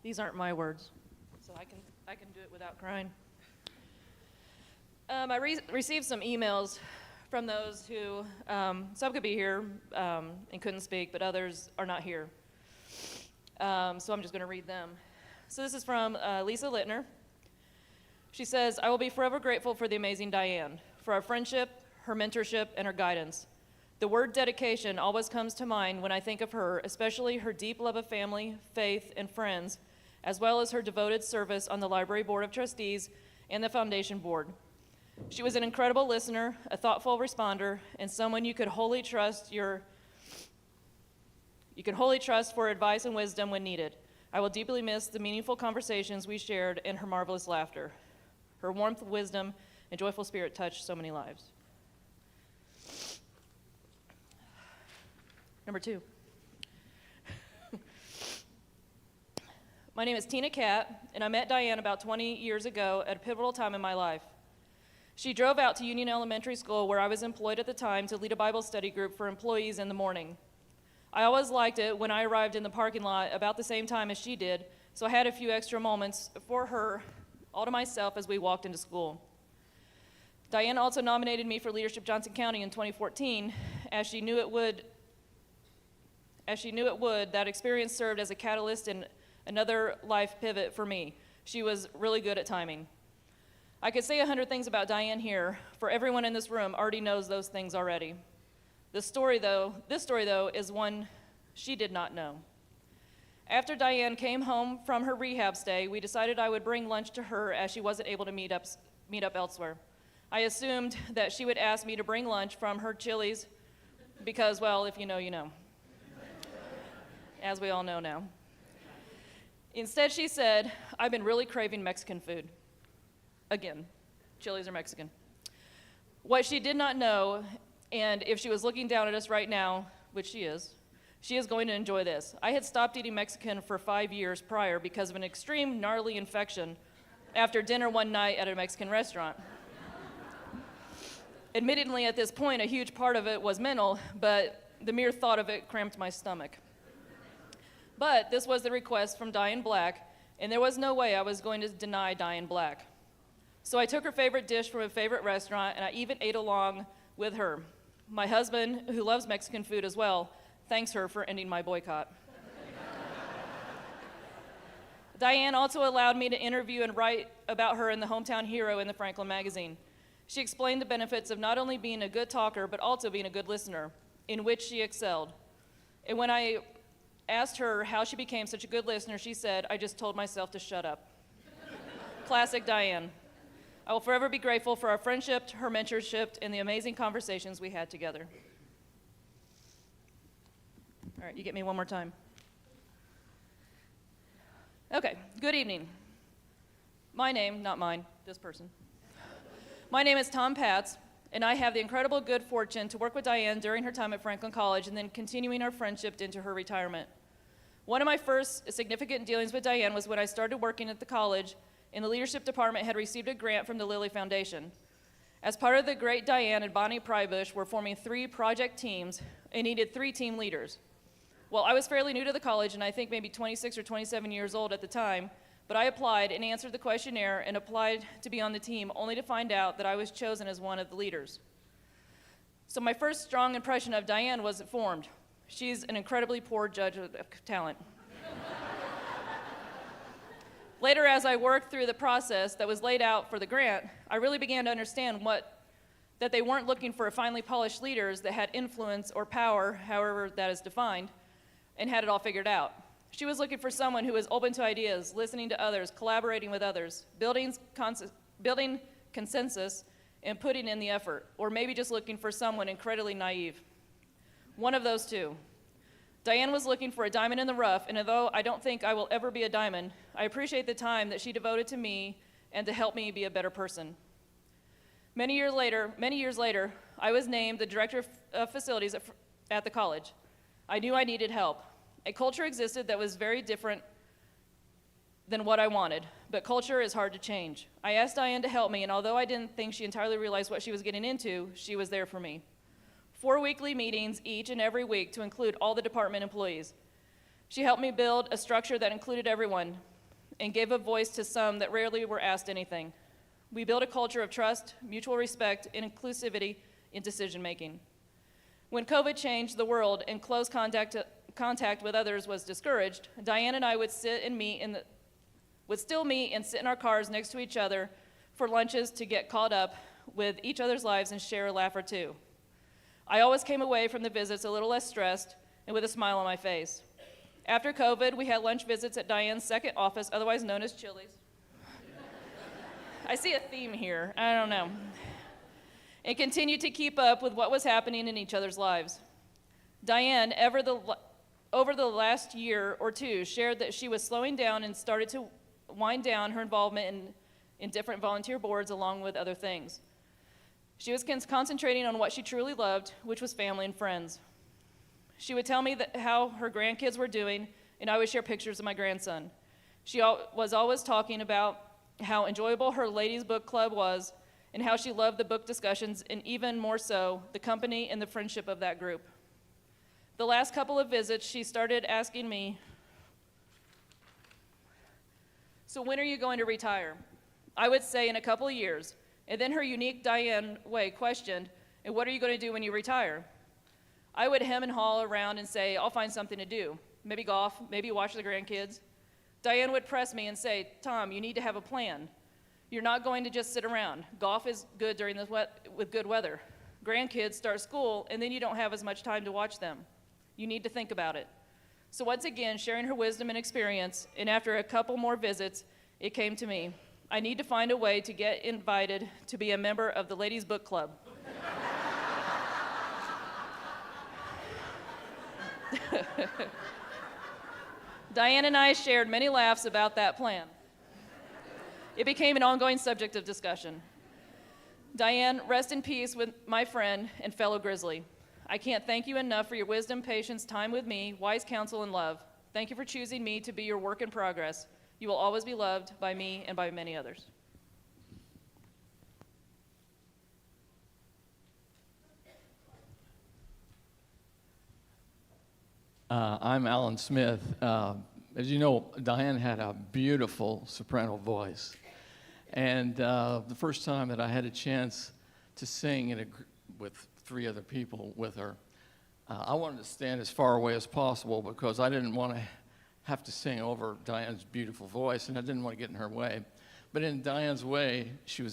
These aren't my words, so I can do it without crying. I received some emails from those who, some could be here and couldn't speak, but others are not here. So I'm just going to read them. So this is from Lisa Littner. She says, I will be forever grateful for the amazing Diane, for our friendship, her mentorship, and her guidance. The word dedication always comes to mind when I think of her, especially her deep love of family, faith, and friends, as well as her devoted service on the Library Board of Trustees and the Foundation Board. She was an incredible listener, a thoughtful responder, and someone you could wholly trust for advice and wisdom when needed. I will deeply miss the meaningful conversations we shared and her marvelous laughter. Her warmth, wisdom, and joyful spirit touched so many lives. Number 2. My name is Tina Catt, and I met Diane about 20 years ago at a pivotal time in my life. She drove out to Union Elementary School, where I was employed at the time, to lead a Bible study group for employees in the morning. I always liked it when I arrived in the parking lot about the same time as she did, so I had a few extra moments for her, all to myself, as we walked into school. Diane also nominated me for Leadership Johnson County in 2014, as she knew it would. That experience served as a catalyst and another life pivot for me. She was really good at timing. I could say 100 things about Diane here, for everyone in this room already knows those things already. This story, though, is one she did not know. After Diane came home from her rehab stay, we decided I would bring lunch to her as she wasn't able to meet up elsewhere. I assumed that she would ask me to bring lunch from her Chili's because, well, if you know, you know. As we all know now. Instead, she said, I've been really craving Mexican food. Again, Chili's are Mexican. What she did not know, and if she was looking down at us right now, which she is going to enjoy this. I had stopped eating Mexican for 5 years prior because of an extreme gnarly infection after dinner one night at a Mexican restaurant. Admittedly, at this point, a huge part of it was mental, but the mere thought of it cramped my stomach. But this was the request from Diane Black, and there was no way I was going to deny Diane Black. So I took her favorite dish from a favorite restaurant, and I even ate along with her. My husband, who loves Mexican food as well, thanks her for ending my boycott. Diane also allowed me to interview and write about her in the Hometown Hero in the Franklin magazine. She explained the benefits of not only being a good talker, but also being a good listener, in which she excelled. And when I asked her how she became such a good listener, she said, I just told myself to shut up. Classic Diane. I will forever be grateful for our friendship, her mentorship, and the amazing conversations we had together. All right, you get me one more time. Okay, good evening. My name, not mine, this person. My name is Tom Patz, and I have the incredible good fortune to work with Diane during her time at Franklin College and then continuing our friendship into her retirement. One of my first significant dealings with Diane was when I started working at the college, and the leadership department had received a grant from the Lilly Foundation. As part of the great Diane and Bonnie Prybush were forming 3 project teams and needed 3 team leaders. Well, I was fairly new to the college, and I think maybe 26 or 27 years old at the time, but I applied and answered the questionnaire and applied to be on the team, only to find out that I was chosen as one of the leaders. So my first strong impression of Diane wasn't formed. She's an incredibly poor judge of talent. Later, as I worked through the process that was laid out for the grant, I really began to understand that they weren't looking for finely polished leaders that had influence or power, however that is defined, and had it all figured out. She was looking for someone who was open to ideas, listening to others, collaborating with others, building consensus, and putting in the effort, or maybe just looking for someone incredibly naive. One of those two. Diane was looking for a diamond in the rough, and although I don't think I will ever be a diamond, I appreciate the time that she devoted to me and to help me be a better person. Many years later, I was named the director of facilities at the college. I knew I needed help. A culture existed that was very different than what I wanted, but culture is hard to change. I asked Diane to help me, and although I didn't think she entirely realized what she was getting into, she was there for me. 4 weekly meetings each and every week to include all the department employees. She helped me build a structure that included everyone and gave a voice to some that rarely were asked anything. We built a culture of trust, mutual respect, and inclusivity in decision-making. When COVID changed the world and close contact with others was discouraged, Diane and I would still meet and sit in our cars next to each other for lunches to get caught up with each other's lives and share a laugh or two. I always came away from the visits a little less stressed and with a smile on my face. After COVID, we had lunch visits at Diane's second office, otherwise known as Chili's. I see a theme here, I don't know. And continued to keep up with what was happening in each other's lives. Diane, over the last year or two, shared that she was slowing down and started to wind down her involvement in different volunteer boards along with other things. She was concentrating on what she truly loved, which was family and friends. She would tell me how her grandkids were doing, and I would share pictures of my grandson. She was always talking about how enjoyable her ladies' book club was and how she loved the book discussions, and even more so, the company and the friendship of that group. The last couple of visits, she started asking me, "So when are you going to retire?" I would say in a couple of years. And then her unique Diane way questioned, "And what are you going to do when you retire?" I would hem and haw around and say, "I'll find something to do. Maybe golf, maybe watch the grandkids." Diane would press me and say, "Tom, you need to have a plan. You're not going to just sit around. Golf is good with good weather. Grandkids start school, and then you don't have as much time to watch them. You need to think about it." So once again, sharing her wisdom and experience, and after a couple more visits, it came to me. I need to find a way to get invited to be a member of the ladies' book club. Diane and I shared many laughs about that plan. It became an ongoing subject of discussion. Diane, rest in peace with my friend and fellow Grizzly. I can't thank you enough for your wisdom, patience, time with me, wise counsel, and love. Thank you for choosing me to be your work in progress. You will always be loved by me and by many others. I'm Alan Smith. As you know, Diane had a beautiful soprano voice. And the first time that I had a chance to sing with 3 other people with her, I wanted to stand as far away as possible because I didn't want to have to sing over Diane's beautiful voice, and I didn't want to get in her way. But in Diane's way, she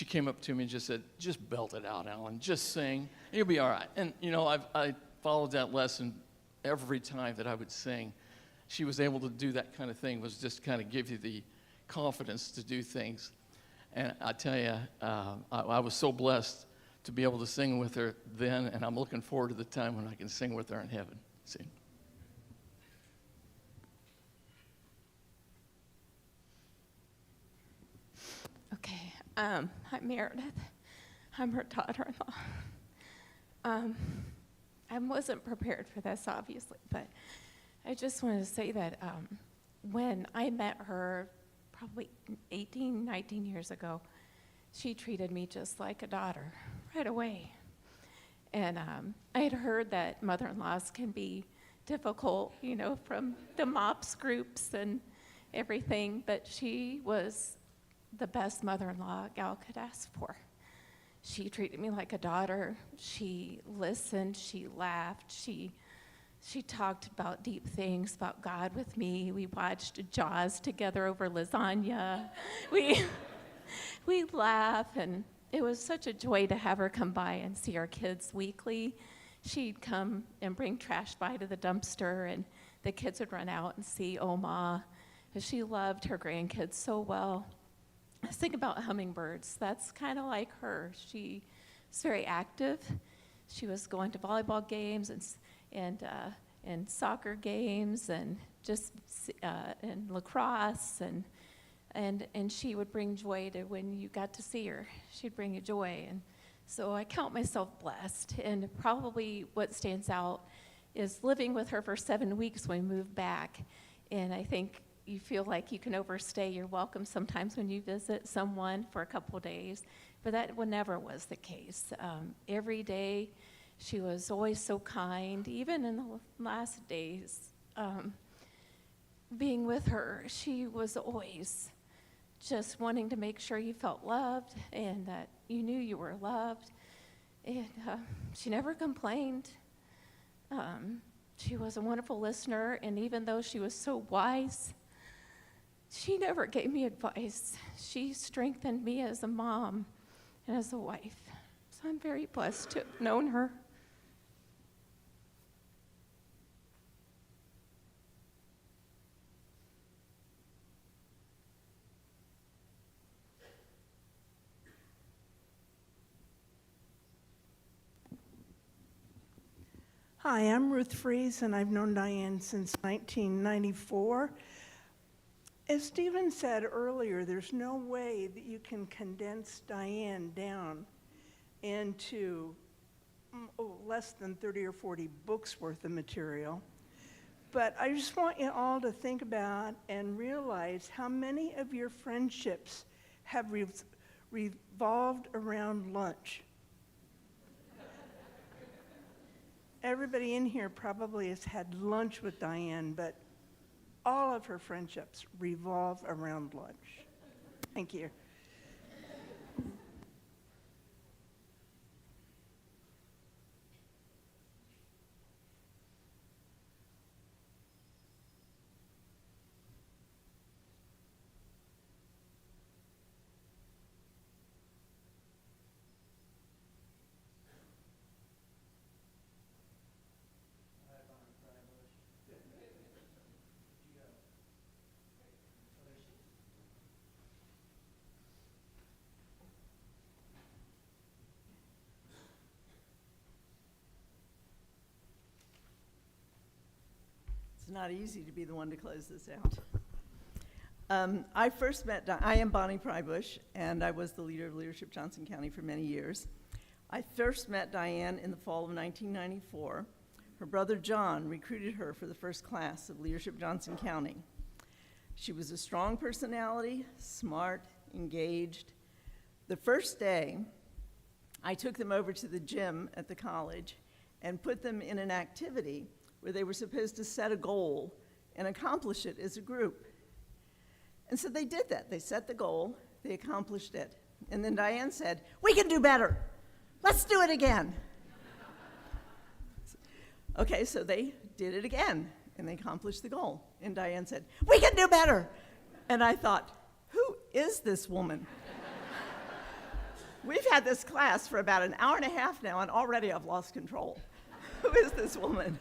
came up to me and just said, "Just belt it out, Alan. Just sing. You'll be all right." And, you know, I followed that lesson every time that I would sing. She was able to do that kind of thing, was just kind of give you the confidence to do things. And I tell you, I was so blessed to be able to sing with her then, and I'm looking forward to the time when I can sing with her in heaven. See? Okay, I'm Meredith. I'm her daughter-in-law. I wasn't prepared for this, obviously, but I just wanted to say that when I met her probably 18, 19 years ago, she treated me just like a daughter right away. And I had heard that mother-in-laws can be difficult, you know, from the MOPS groups and everything, but she was the best mother-in-law a gal could ask for. She treated me like a daughter. She listened, she laughed, she talked about deep things about God with me. We watched Jaws together over lasagna. We laugh, and it was such a joy to have her come by and see our kids weekly. She'd come and bring trash by to the dumpster, and the kids would run out and see Oma. She loved her grandkids so well. I was thinking about hummingbirds. That's kind of like her. She was very active. She was going to volleyball games and and soccer games and just and lacrosse and she would bring joy to when you got to see her. She'd bring you joy, and so I count myself blessed. And probably what stands out is living with her for 7 weeks when we moved back, and I think you feel like you can overstay your welcome sometimes when you visit someone for a couple of days, but that never was the case. Every day, she was always so kind. Even in the last days, being with her, she was always just wanting to make sure you felt loved and that you knew you were loved. And she never complained. She was a wonderful listener, and even though she was so wise, she never gave me advice. She strengthened me as a mom and as a wife. So I'm very blessed to have known her. Hi, I'm Ruth Fries, and I've known Diane since 1994. As Stephen said earlier, there's no way that you can condense Diane down into less than 30 or 40 books worth of material. But I just want you all to think about and realize how many of your friendships have revolved around lunch. Everybody in here probably has had lunch with Diane, but all of her friendships revolve around lunch. Thank you. It's not easy to be the one to close this out. I first met, I am Bonnie Prybush, and I was the leader of Leadership Johnson County for many years. I first met Diane in the fall of 1994. Her brother John recruited her for the first class of Leadership Johnson County. She was a strong personality, smart, engaged. The first day, I took them over to the gym at the college and put them in an activity where they were supposed to set a goal and accomplish it as a group. And so they did that. They set the goal, they accomplished it. And then Diane said, "We can do better. Let's do it again." Okay, so they did it again, and they accomplished the goal. And Diane said, "We can do better." And I thought, who is this woman? We've had this class for about an hour and a half now, and already I've lost control. Who is this woman?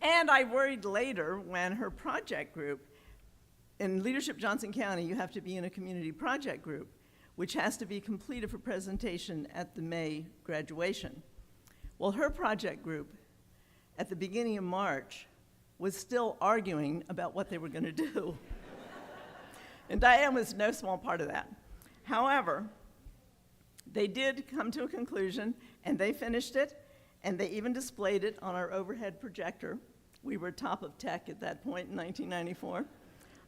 And I worried later when her project group, in Leadership Johnson County, you have to be in a community project group, which has to be completed for presentation at the May graduation. Well, her project group, at the beginning of March, was still arguing about what they were going to do. And Diane was no small part of that. However, they did come to a conclusion, and they finished it, and they even displayed it on our overhead projector. We were top of tech at that point in 1994,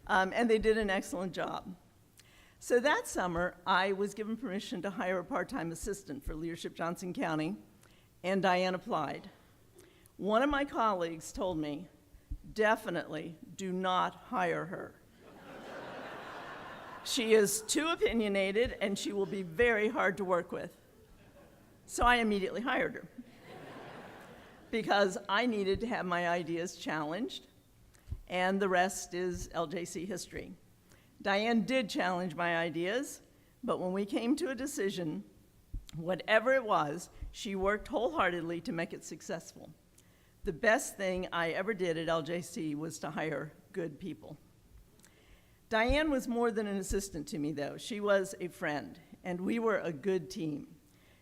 and they did an excellent job. So that summer, I was given permission to hire a part-time assistant for Leadership Johnson County, and Diane applied. One of my colleagues told me, definitely do not hire her. She is too opinionated, and she will be very hard to work with. So I immediately hired her, because I needed to have my ideas challenged, and the rest is LJC history. Diane did challenge my ideas, but when we came to a decision, whatever it was, she worked wholeheartedly to make it successful. The best thing I ever did at LJC was to hire good people. Diane was more than an assistant to me, though. She was a friend, and we were a good team.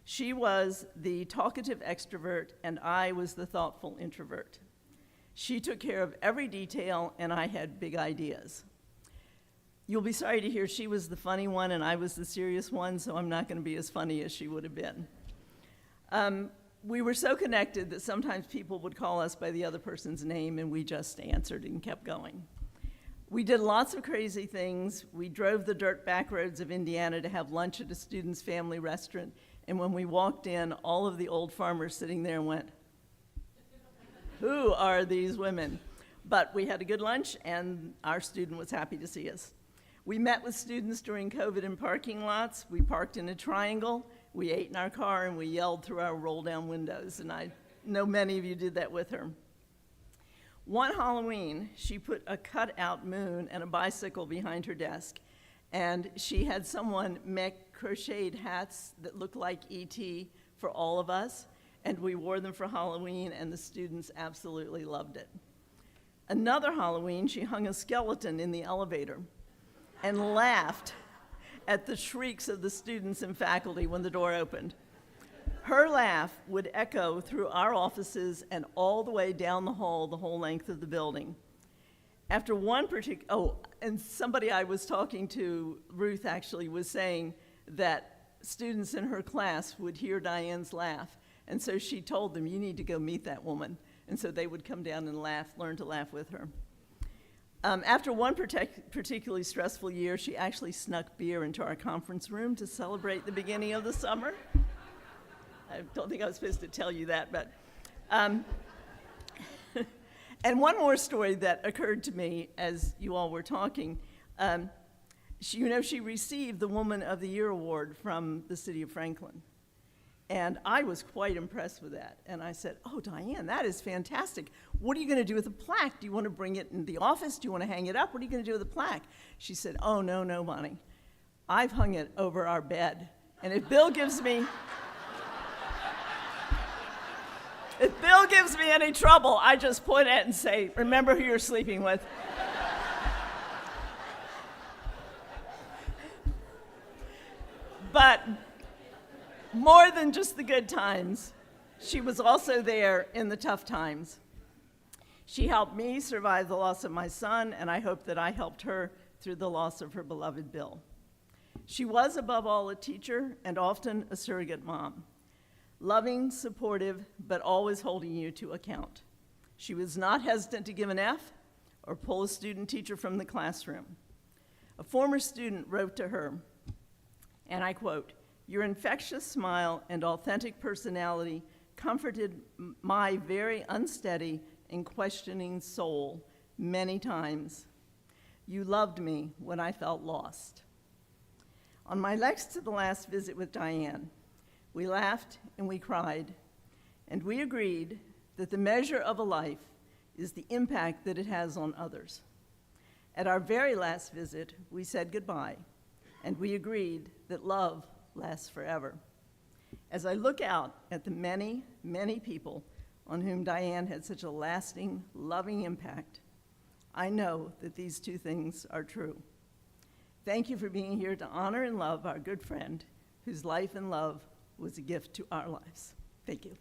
She was the talkative extrovert, and I was the thoughtful introvert. She took care of every detail, and I had big ideas. You'll be sorry to hear she was the funny one and I was the serious one, so I'm not going to be as funny as she would have been. We were so connected that sometimes people would call us by the other person's name, and we just answered and kept going. We did lots of crazy things. We drove the dirt back roads of Indiana to have lunch at a student's family restaurant, and when we walked in, all of the old farmers sitting there went, "Who are these women?" But we had a good lunch, and our student was happy to see us. We met with students during COVID in parking lots. We parked in a triangle. We ate in our car, and we yelled through our roll-down windows, and I know many of you did that with her. One Halloween, she put a cut-out moon and a bicycle behind her desk, and she had someone make crocheted hats that looked like E.T. for all of us, and we wore them for Halloween, and the students absolutely loved it. Another Halloween, she hung a skeleton in the elevator and laughed at the shrieks of the students and faculty when the door opened. Her laugh would echo through our offices and all the way down the hall, the whole length of the building. After one particular, and somebody I was talking to, Ruth actually, was saying that students in her class would hear Diane's laugh, and so she told them, "You need to go meet that woman." And so they would come down and laugh, learn to laugh with her. After one particularly stressful year, she actually snuck beer into our conference room to celebrate the beginning of the summer. I don't think I was supposed to tell you that, but. And one more story that occurred to me as you all were talking. She received the Woman of the Year award from the city of Franklin. And I was quite impressed with that. And I said, "Oh, Diane, that is fantastic. What are you going to do with the plaque? Do you want to bring it in the office? Do you want to hang it up? What are you going to do with the plaque?" She said, "Oh, no, Bonnie. I've hung it over our bed. And if Bill gives me any trouble, I just point at it and say, 'Remember who you're sleeping with.'" But more than just the good times, she was also there in the tough times. She helped me survive the loss of my son, and I hope that I helped her through the loss of her beloved Bill. She was, above all, a teacher and often a surrogate mom. Loving, supportive, but always holding you to account. She was not hesitant to give an F or pull a student teacher from the classroom. A former student wrote to her, and I quote, "Your infectious smile and authentic personality comforted my very unsteady and questioning soul many times. You loved me when I felt lost." On my next to the last visit with Diane, we laughed and we cried, and we agreed that the measure of a life is the impact that it has on others. At our very last visit, we said goodbye, and we agreed that love lasts forever. As I look out at the many, many people on whom Diane had such a lasting, loving impact, I know that these two things are true. Thank you for being here to honor and love our good friend, whose life and love was a gift to our lives. Thank you.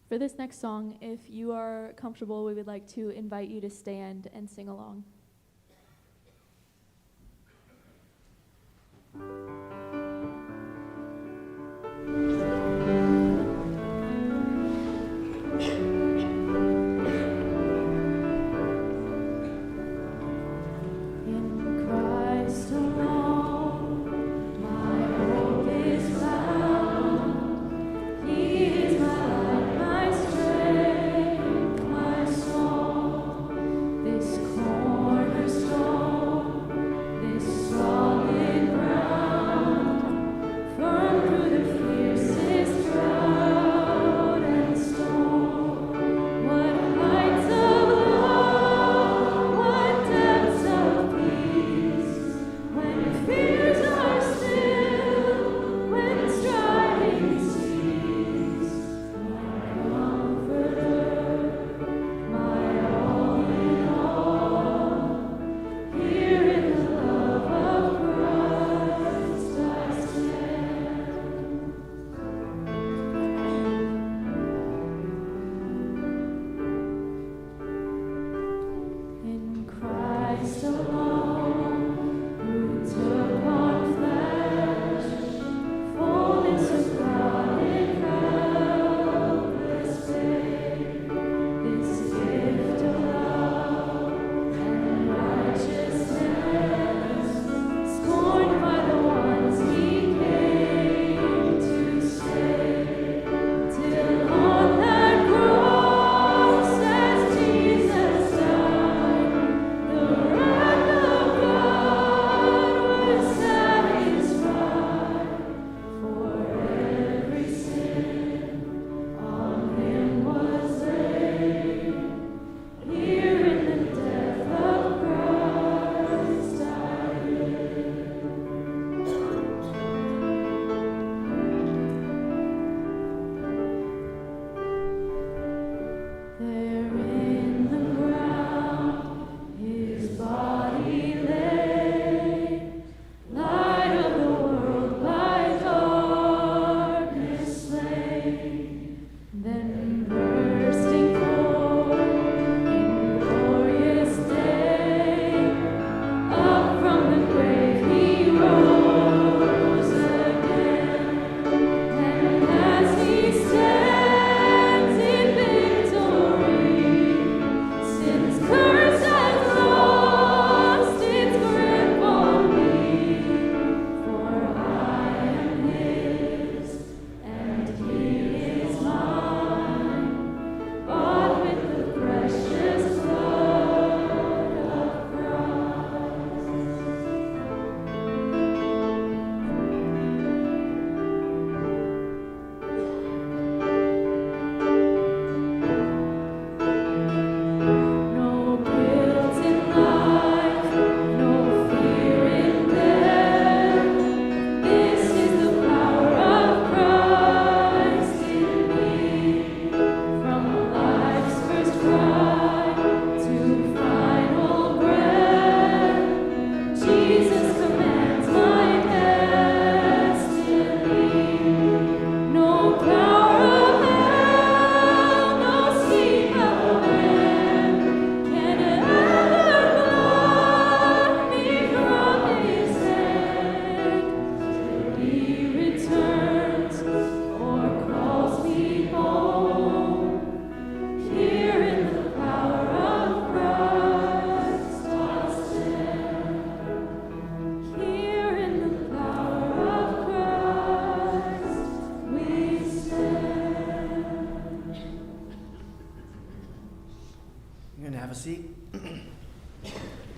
For this next song, if you are comfortable, we would like to invite you to stand and sing along. This corner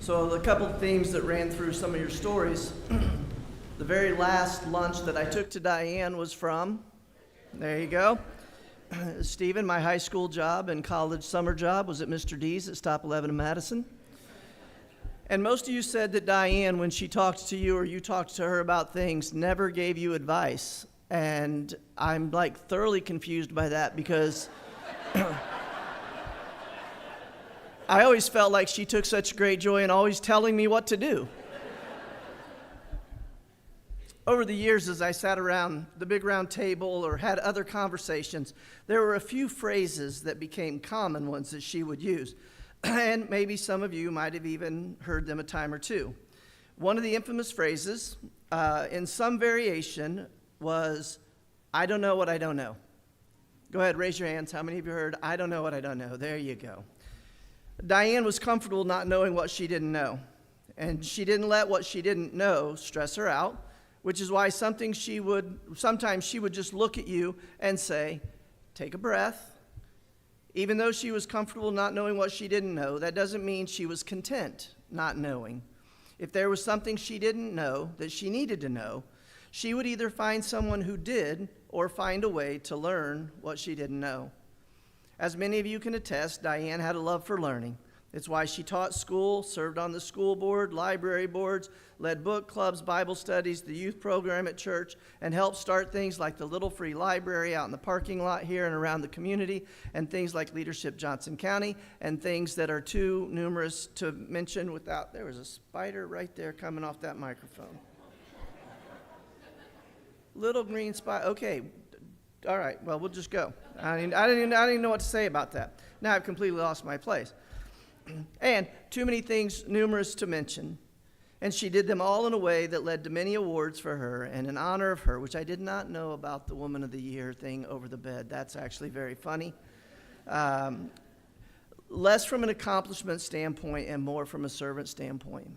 So a couple of themes that ran through some of your stories. The very last lunch that I took to Diane was from, there you go, Stephen. My high school job and college summer job was at Mr. D's at Stop 11 in Madison. And most of you said that Diane, when she talked to you or you talked to her about things, never gave you advice. And I'm like thoroughly confused by that because I always felt like she took such great joy in always telling me what to do. Over the years, as I sat around the big round table or had other conversations, there were a few phrases that became common ones that she would use. And maybe some of you might have even heard them a time or two. One of the infamous phrases, in some variation, was, "I don't know what I don't know." Go ahead, raise your hands. How many of you heard, "I don't know what I don't know"? There you go. Diane was comfortable not knowing what she didn't know. And she didn't let what she didn't know stress her out, which is why sometimes she would just look at you and say, "Take a breath." Even though she was comfortable not knowing what she didn't know, that doesn't mean she was content not knowing. If there was something she didn't know that she needed to know, she would either find someone who did or find a way to learn what she didn't know. As many of you can attest, Diane had a love for learning. It's why she taught school, served on the school board, library boards, led book clubs, Bible studies, the youth program at church, and helped start things like the Little Free Library out in the parking lot here and around the community, and things like Leadership Johnson County, and things that are too numerous to mention without, there was a spider right there coming off that microphone. Little green spider, okay, all right, well, we'll just go. I didn't even know what to say about that. Now I've completely lost my place. And too many things numerous to mention. And she did them all in a way that led to many awards for her and in honor of her, which I did not know about the Woman of the Year thing over the bed. That's actually very funny. Less from an accomplishment standpoint and more from a servant standpoint.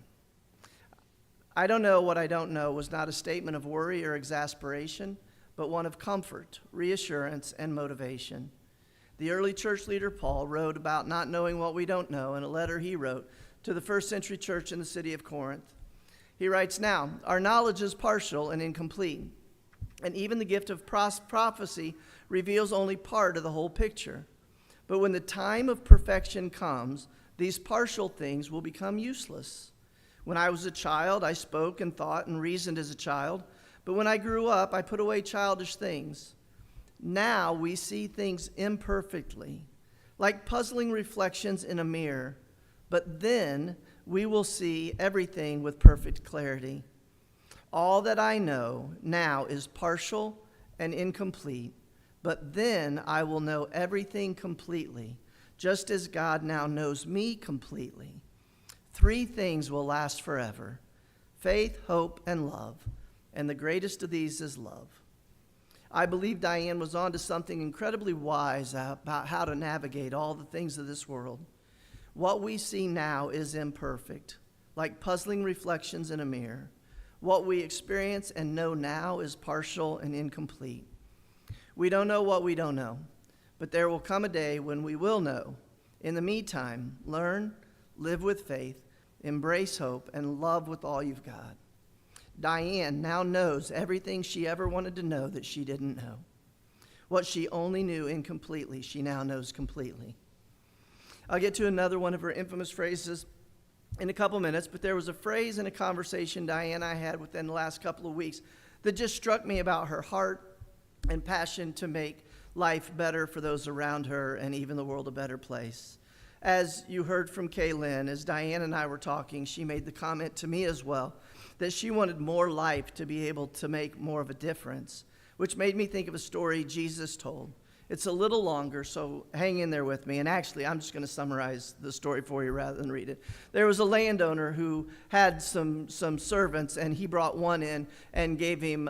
"I don't know what I don't know" was not a statement of worry or exasperation, but one of comfort, reassurance, and motivation. The early church leader Paul wrote about not knowing what we don't know in a letter he wrote to the first century church in the city of Corinth. He writes, "Now, our knowledge is partial and incomplete, and even the gift of prophecy reveals only part of the whole picture. But when the time of perfection comes, these partial things will become useless. When I was a child, I spoke and thought and reasoned as a child, but when I grew up, I put away childish things. Now we see things imperfectly, like puzzling reflections in a mirror, but then we will see everything with perfect clarity. All that I know now is partial and incomplete, but then I will know everything completely, just as God now knows me completely. 3 things will last forever: faith, hope, and love, and the greatest of these is love." I believe Diane was onto something incredibly wise about how to navigate all the things of this world. What we see now is imperfect, like puzzling reflections in a mirror. What we experience and know now is partial and incomplete. We don't know what we don't know, but there will come a day when we will know. In the meantime, learn, live with faith, embrace hope, and love with all you've got. Diane now knows everything she ever wanted to know that she didn't know. What she only knew incompletely, she now knows completely. I'll get to another one of her infamous phrases in a couple minutes, but there was a phrase in a conversation Diane and I had within the last couple of weeks that just struck me about her heart and passion to make life better for those around her and even the world a better place. As you heard from Kaylin, as Diane and I were talking, she made the comment to me as well that she wanted more life to be able to make more of a difference, which made me think of a story Jesus told. It's a little longer, so hang in there with me. And actually, I'm just going to summarize the story for you rather than read it. There was a landowner who had some servants, and he brought one in and gave him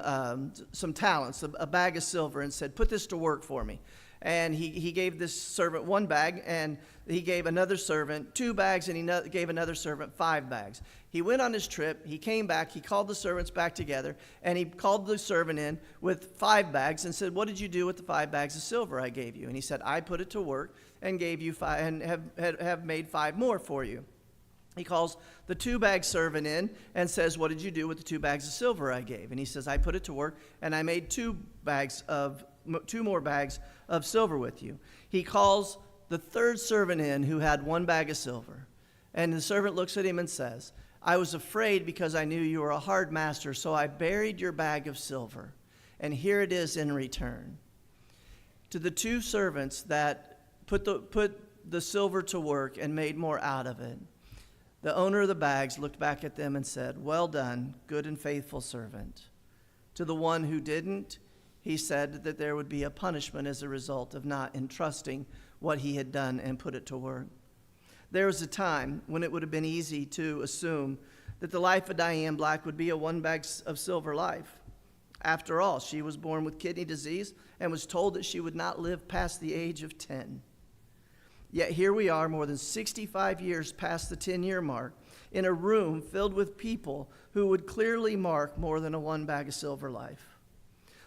some talents, a bag of silver, and said, "Put this to work for me." And he gave this servant 1 bag, and he gave another servant 2 bags, and he gave another servant 5 bags. He went on his trip, he came back, he called the servants back together, and he called the servant in with 5 bags and said, "What did you do with the 5 bags of silver I gave you?" And he said, "I put it to work and gave you 5, and have made 5 more for you." He calls the 2-bag servant in and says, "What did you do with the 2 bags of silver I gave?" And he says, "I put it to work, and I made 2 more bags of silver with you." He calls the 3rd servant in who had 1 bag of silver. And the servant looks at him and says, "I was afraid because I knew you were a hard master, so I buried your bag of silver. And here it is in return." To the 2 servants that put the silver to work and made more out of it, the owner of the bags looked back at them and said, "Well done, good and faithful servant." To the one who didn't, he said that there would be a punishment as a result of not entrusting what he had done and put it to work. There was a time when it would have been easy to assume that the life of Diane Black would be a 1 bag of silver life. After all, she was born with kidney disease and was told that she would not live past the age of 10. Yet here we are, more than 65 years past the 10-year mark, in a room filled with people who would clearly mark more than a 1 bag of silver life.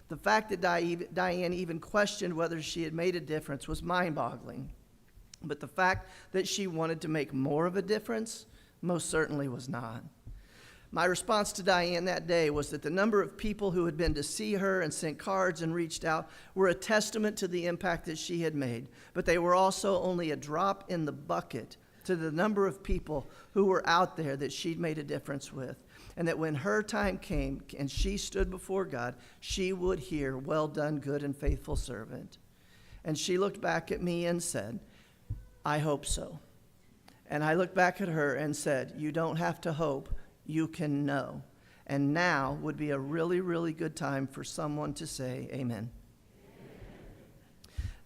The fact that Diane even questioned whether she had made a difference was mind-boggling. But the fact that she wanted to make more of a difference most certainly was not. My response to Diane that day was that the number of people who had been to see her and sent cards and reached out were a testament to the impact that she had made, but they were also only a drop in the bucket to the number of people who were out there that she'd made a difference with, and that when her time came and she stood before God, she would hear, "Well done, good and faithful servant." And she looked back at me and said, "I hope so." And I looked back at her and said, "You don't have to hope, you can know." And now would be a really, really good time for someone to say amen.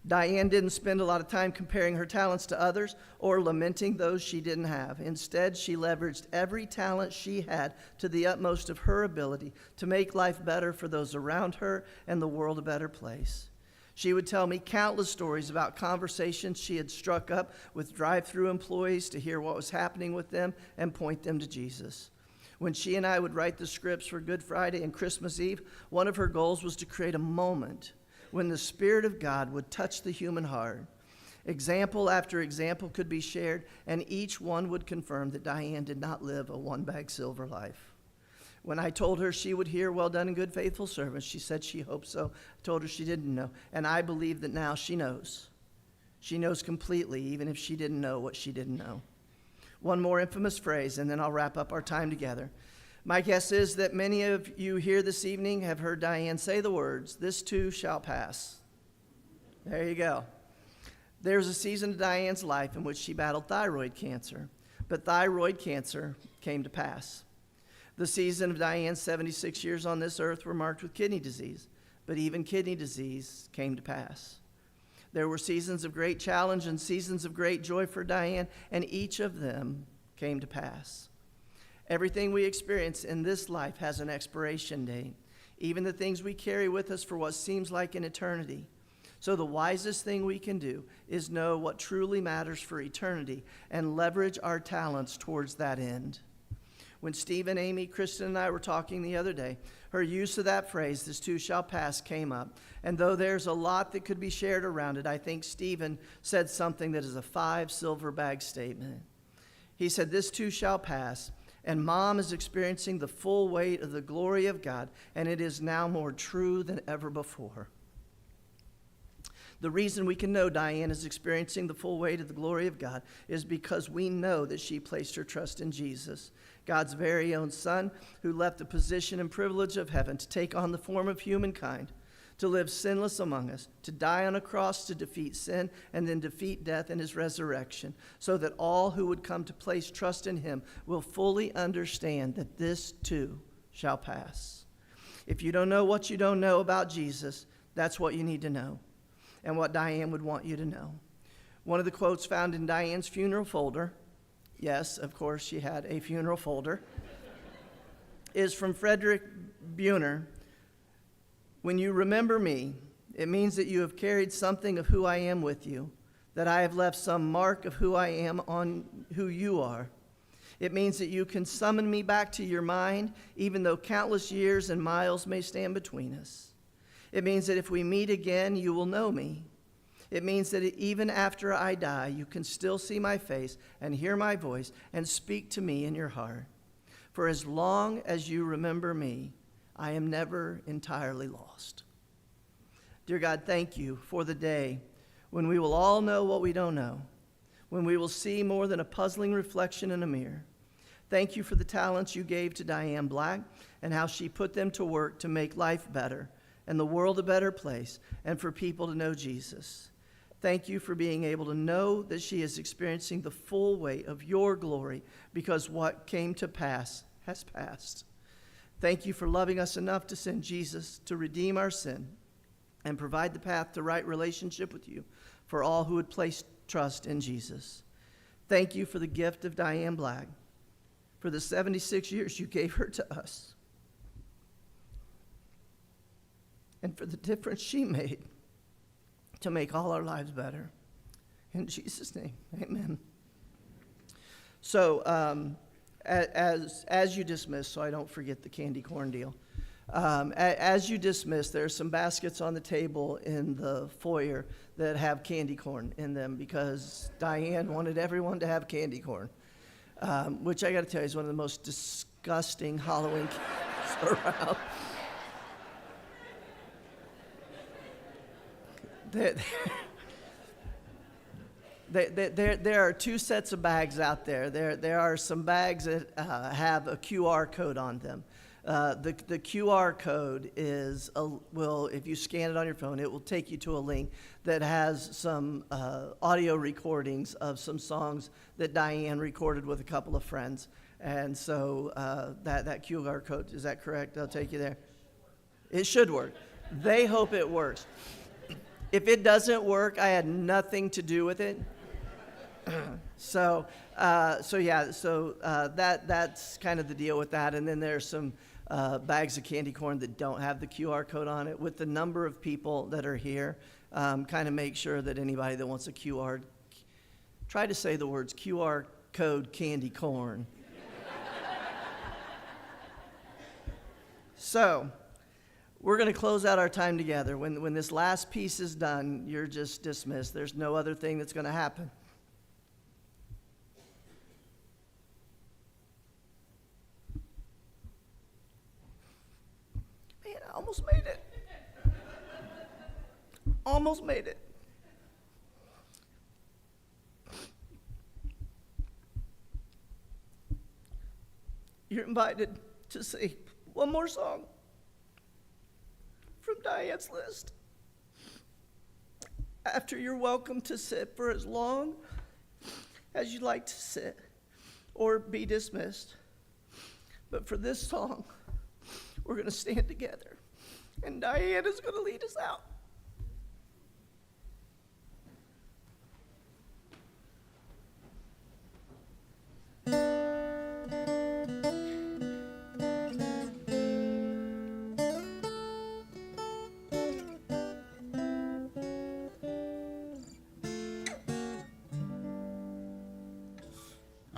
Diane didn't spend a lot of time comparing her talents to others or lamenting those she didn't have. Instead, she leveraged every talent she had to the utmost of her ability to make life better for those around her and the world a better place. She would tell me countless stories about conversations she had struck up with drive-through employees to hear what was happening with them and point them to Jesus. When she and I would write the scripts for Good Friday and Christmas Eve, one of her goals was to create a moment when the Spirit of God would touch the human heart. Example after example could be shared, and each one would confirm that Diane did not live a 1 bag silver life. When I told her she would hear, "Well done and good faithful servant," she said she hoped so. I told her she didn't know, and I believe that now she knows. She knows completely, even if she didn't know what she didn't know. One more infamous phrase, and then I'll wrap up our time together. My guess is that many of you here this evening have heard Diane say the words, "This too shall pass." There you go. There's a season of Diane's life in which she battled thyroid cancer, but thyroid cancer came to pass. The season of Diane's 76 years on this earth were marked with kidney disease, but even kidney disease came to pass. There were seasons of great challenge and seasons of great joy for Diane, and each of them came to pass. Everything we experience in this life has an expiration date, even the things we carry with us for what seems like an eternity. So the wisest thing we can do is know what truly matters for eternity and leverage our talents towards that end. When Steve and Amy, Kristen and I were talking the other day, her use of that phrase, "This too shall pass," came up. And though there's a lot that could be shared around it, I think Stephen said something that is a 5 silver bag statement. He said, "This too shall pass, and Mom is experiencing the full weight of the glory of God, and it is now more true than ever before." The reason we can know Diane is experiencing the full weight of the glory of God is because we know that she placed her trust in Jesus, God's very own Son, who left the position and privilege of heaven to take on the form of humankind, to live sinless among us, to die on a cross to defeat sin, and then defeat death in his resurrection, so that all who would come to place trust in him will fully understand that this too shall pass. If you don't know what you don't know about Jesus, that's what you need to know, and what Diane would want you to know. One of the quotes found in Diane's funeral folder, yes, of course she had a funeral folder, is from Frederick Buehner. "When you remember me, it means that you have carried something of who I am with you, that I have left some mark of who I am on who you are. It means that you can summon me back to your mind, even though countless years and miles may stand between us. It means that if we meet again, you will know me. It means that even after I die, you can still see my face and hear my voice and speak to me in your heart. For as long as you remember me, I am never entirely lost. Dear God, thank you for the day when we will all know what we don't know, when we will see more than a puzzling reflection in a mirror. Thank you for the talents you gave to Diane Black and how she put them to work to make life better and the world a better place and for people to know Jesus. Thank you for being able to know that she is experiencing the full weight of your glory because what came to pass has passed. Thank you for loving us enough to send Jesus to redeem our sin and provide the path to right relationship with you for all who would place trust in Jesus. Thank you for the gift of Diane Black, for the 76 years you gave her to us, and for the difference she made to make all our lives better. In Jesus' name, amen. So, as you dismiss, so I don't forget the candy corn deal, as you dismiss, there are some baskets on the table in the foyer that have candy corn in them because Diane wanted everyone to have candy corn, which I got to tell you is one of the most disgusting Halloween candies around. There are two sets of bags out there. There are some bags that have a QR code on them. The QR code will, if you scan it on your phone, it will take you to a link that has some audio recordings of some songs that Diane recorded with a couple of friends. And so that QR code, is that correct? I'll take you there. It should work. They hope it works. If it doesn't work, I had nothing to do with it. So that's kind of the deal with that. And then there's some bags of candy corn that don't have the QR code on it. With the number of people that are here, kind of make sure that anybody that wants a QR, try to say the words QR code candy corn. So, we're going to close out our time together. When this last piece is done, you're just dismissed. There's no other thing that's going to happen. Man, I almost made it. Almost made it. You're invited to sing one more song from Diane's list. After, you're welcome to sit for as long as you'd like to sit or be dismissed. But for this song, we're going to stand together, and Diane is going to lead us out.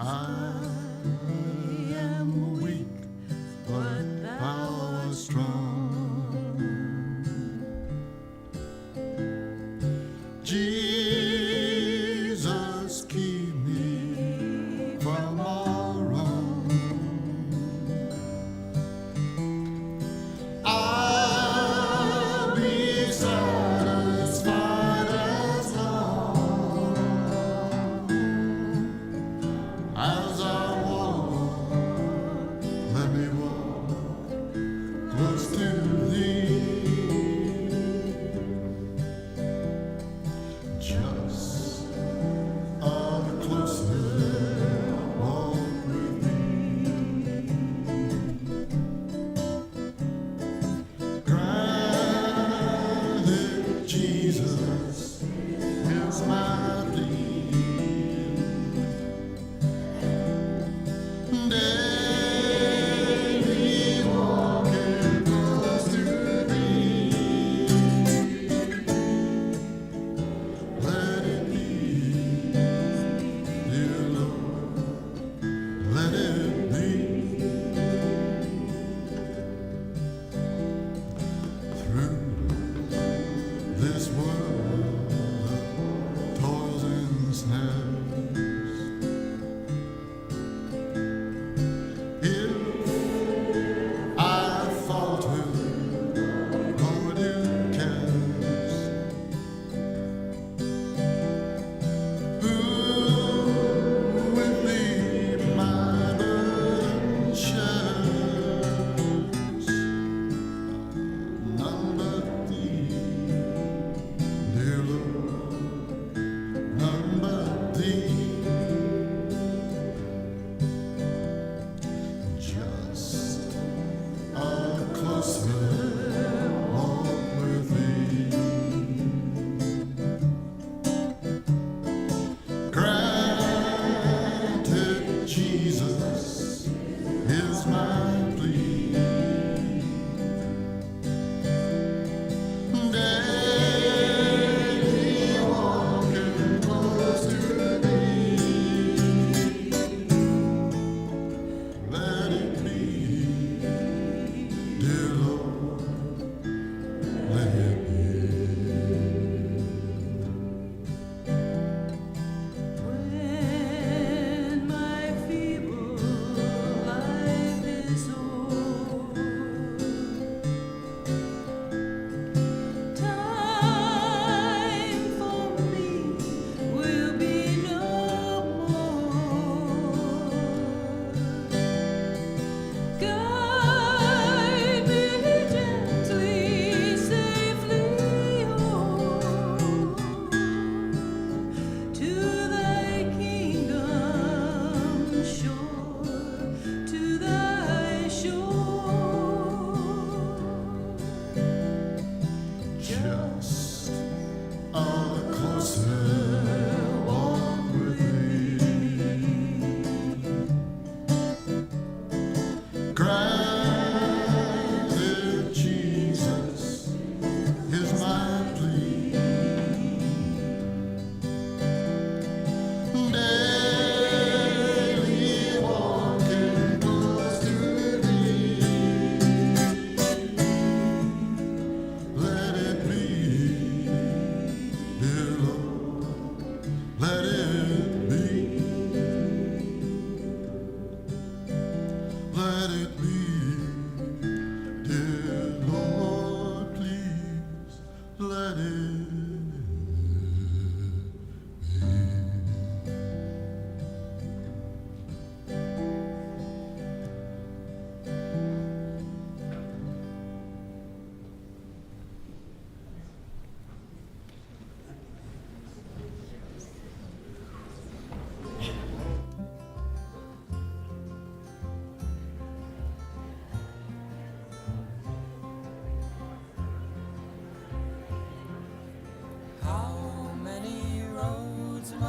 I am weak, but thou art strong.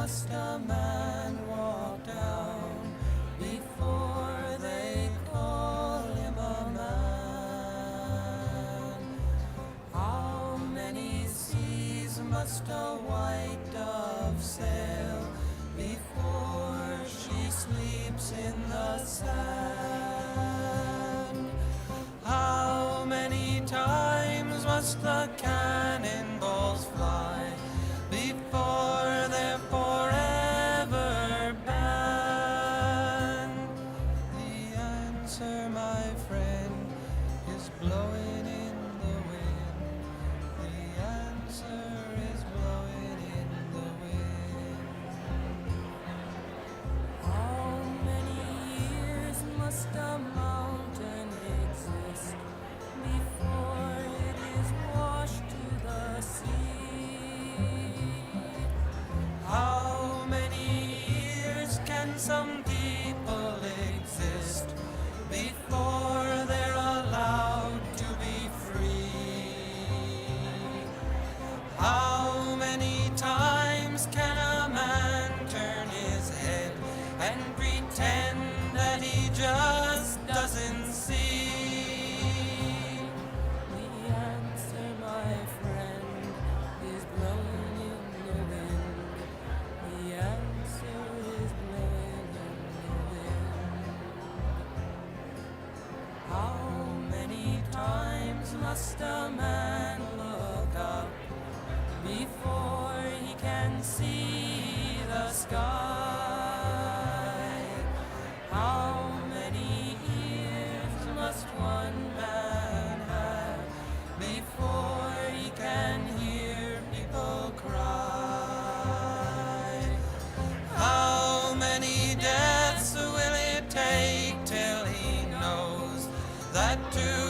must a man walk down before they call him a man? How many seas must a white dove sail before she sleeps in the sand? How many times must the cannonballs fly before they're forever banned? The answer, my friend, is blowing in the wind. The answer is blowing in the wind. How many years must a mountain exist before it is washed to the sea? How many years can some people exist before they're allowed to be free? How many times can a man turn his head and pretend that he just doesn't see? The answer, my friend, is blowing in the wind. The answer is blowing in the wind. How many times must a man look up before he can see the sky? How many ears must one man have before he can hear people cry? How many deaths will it take till he knows that to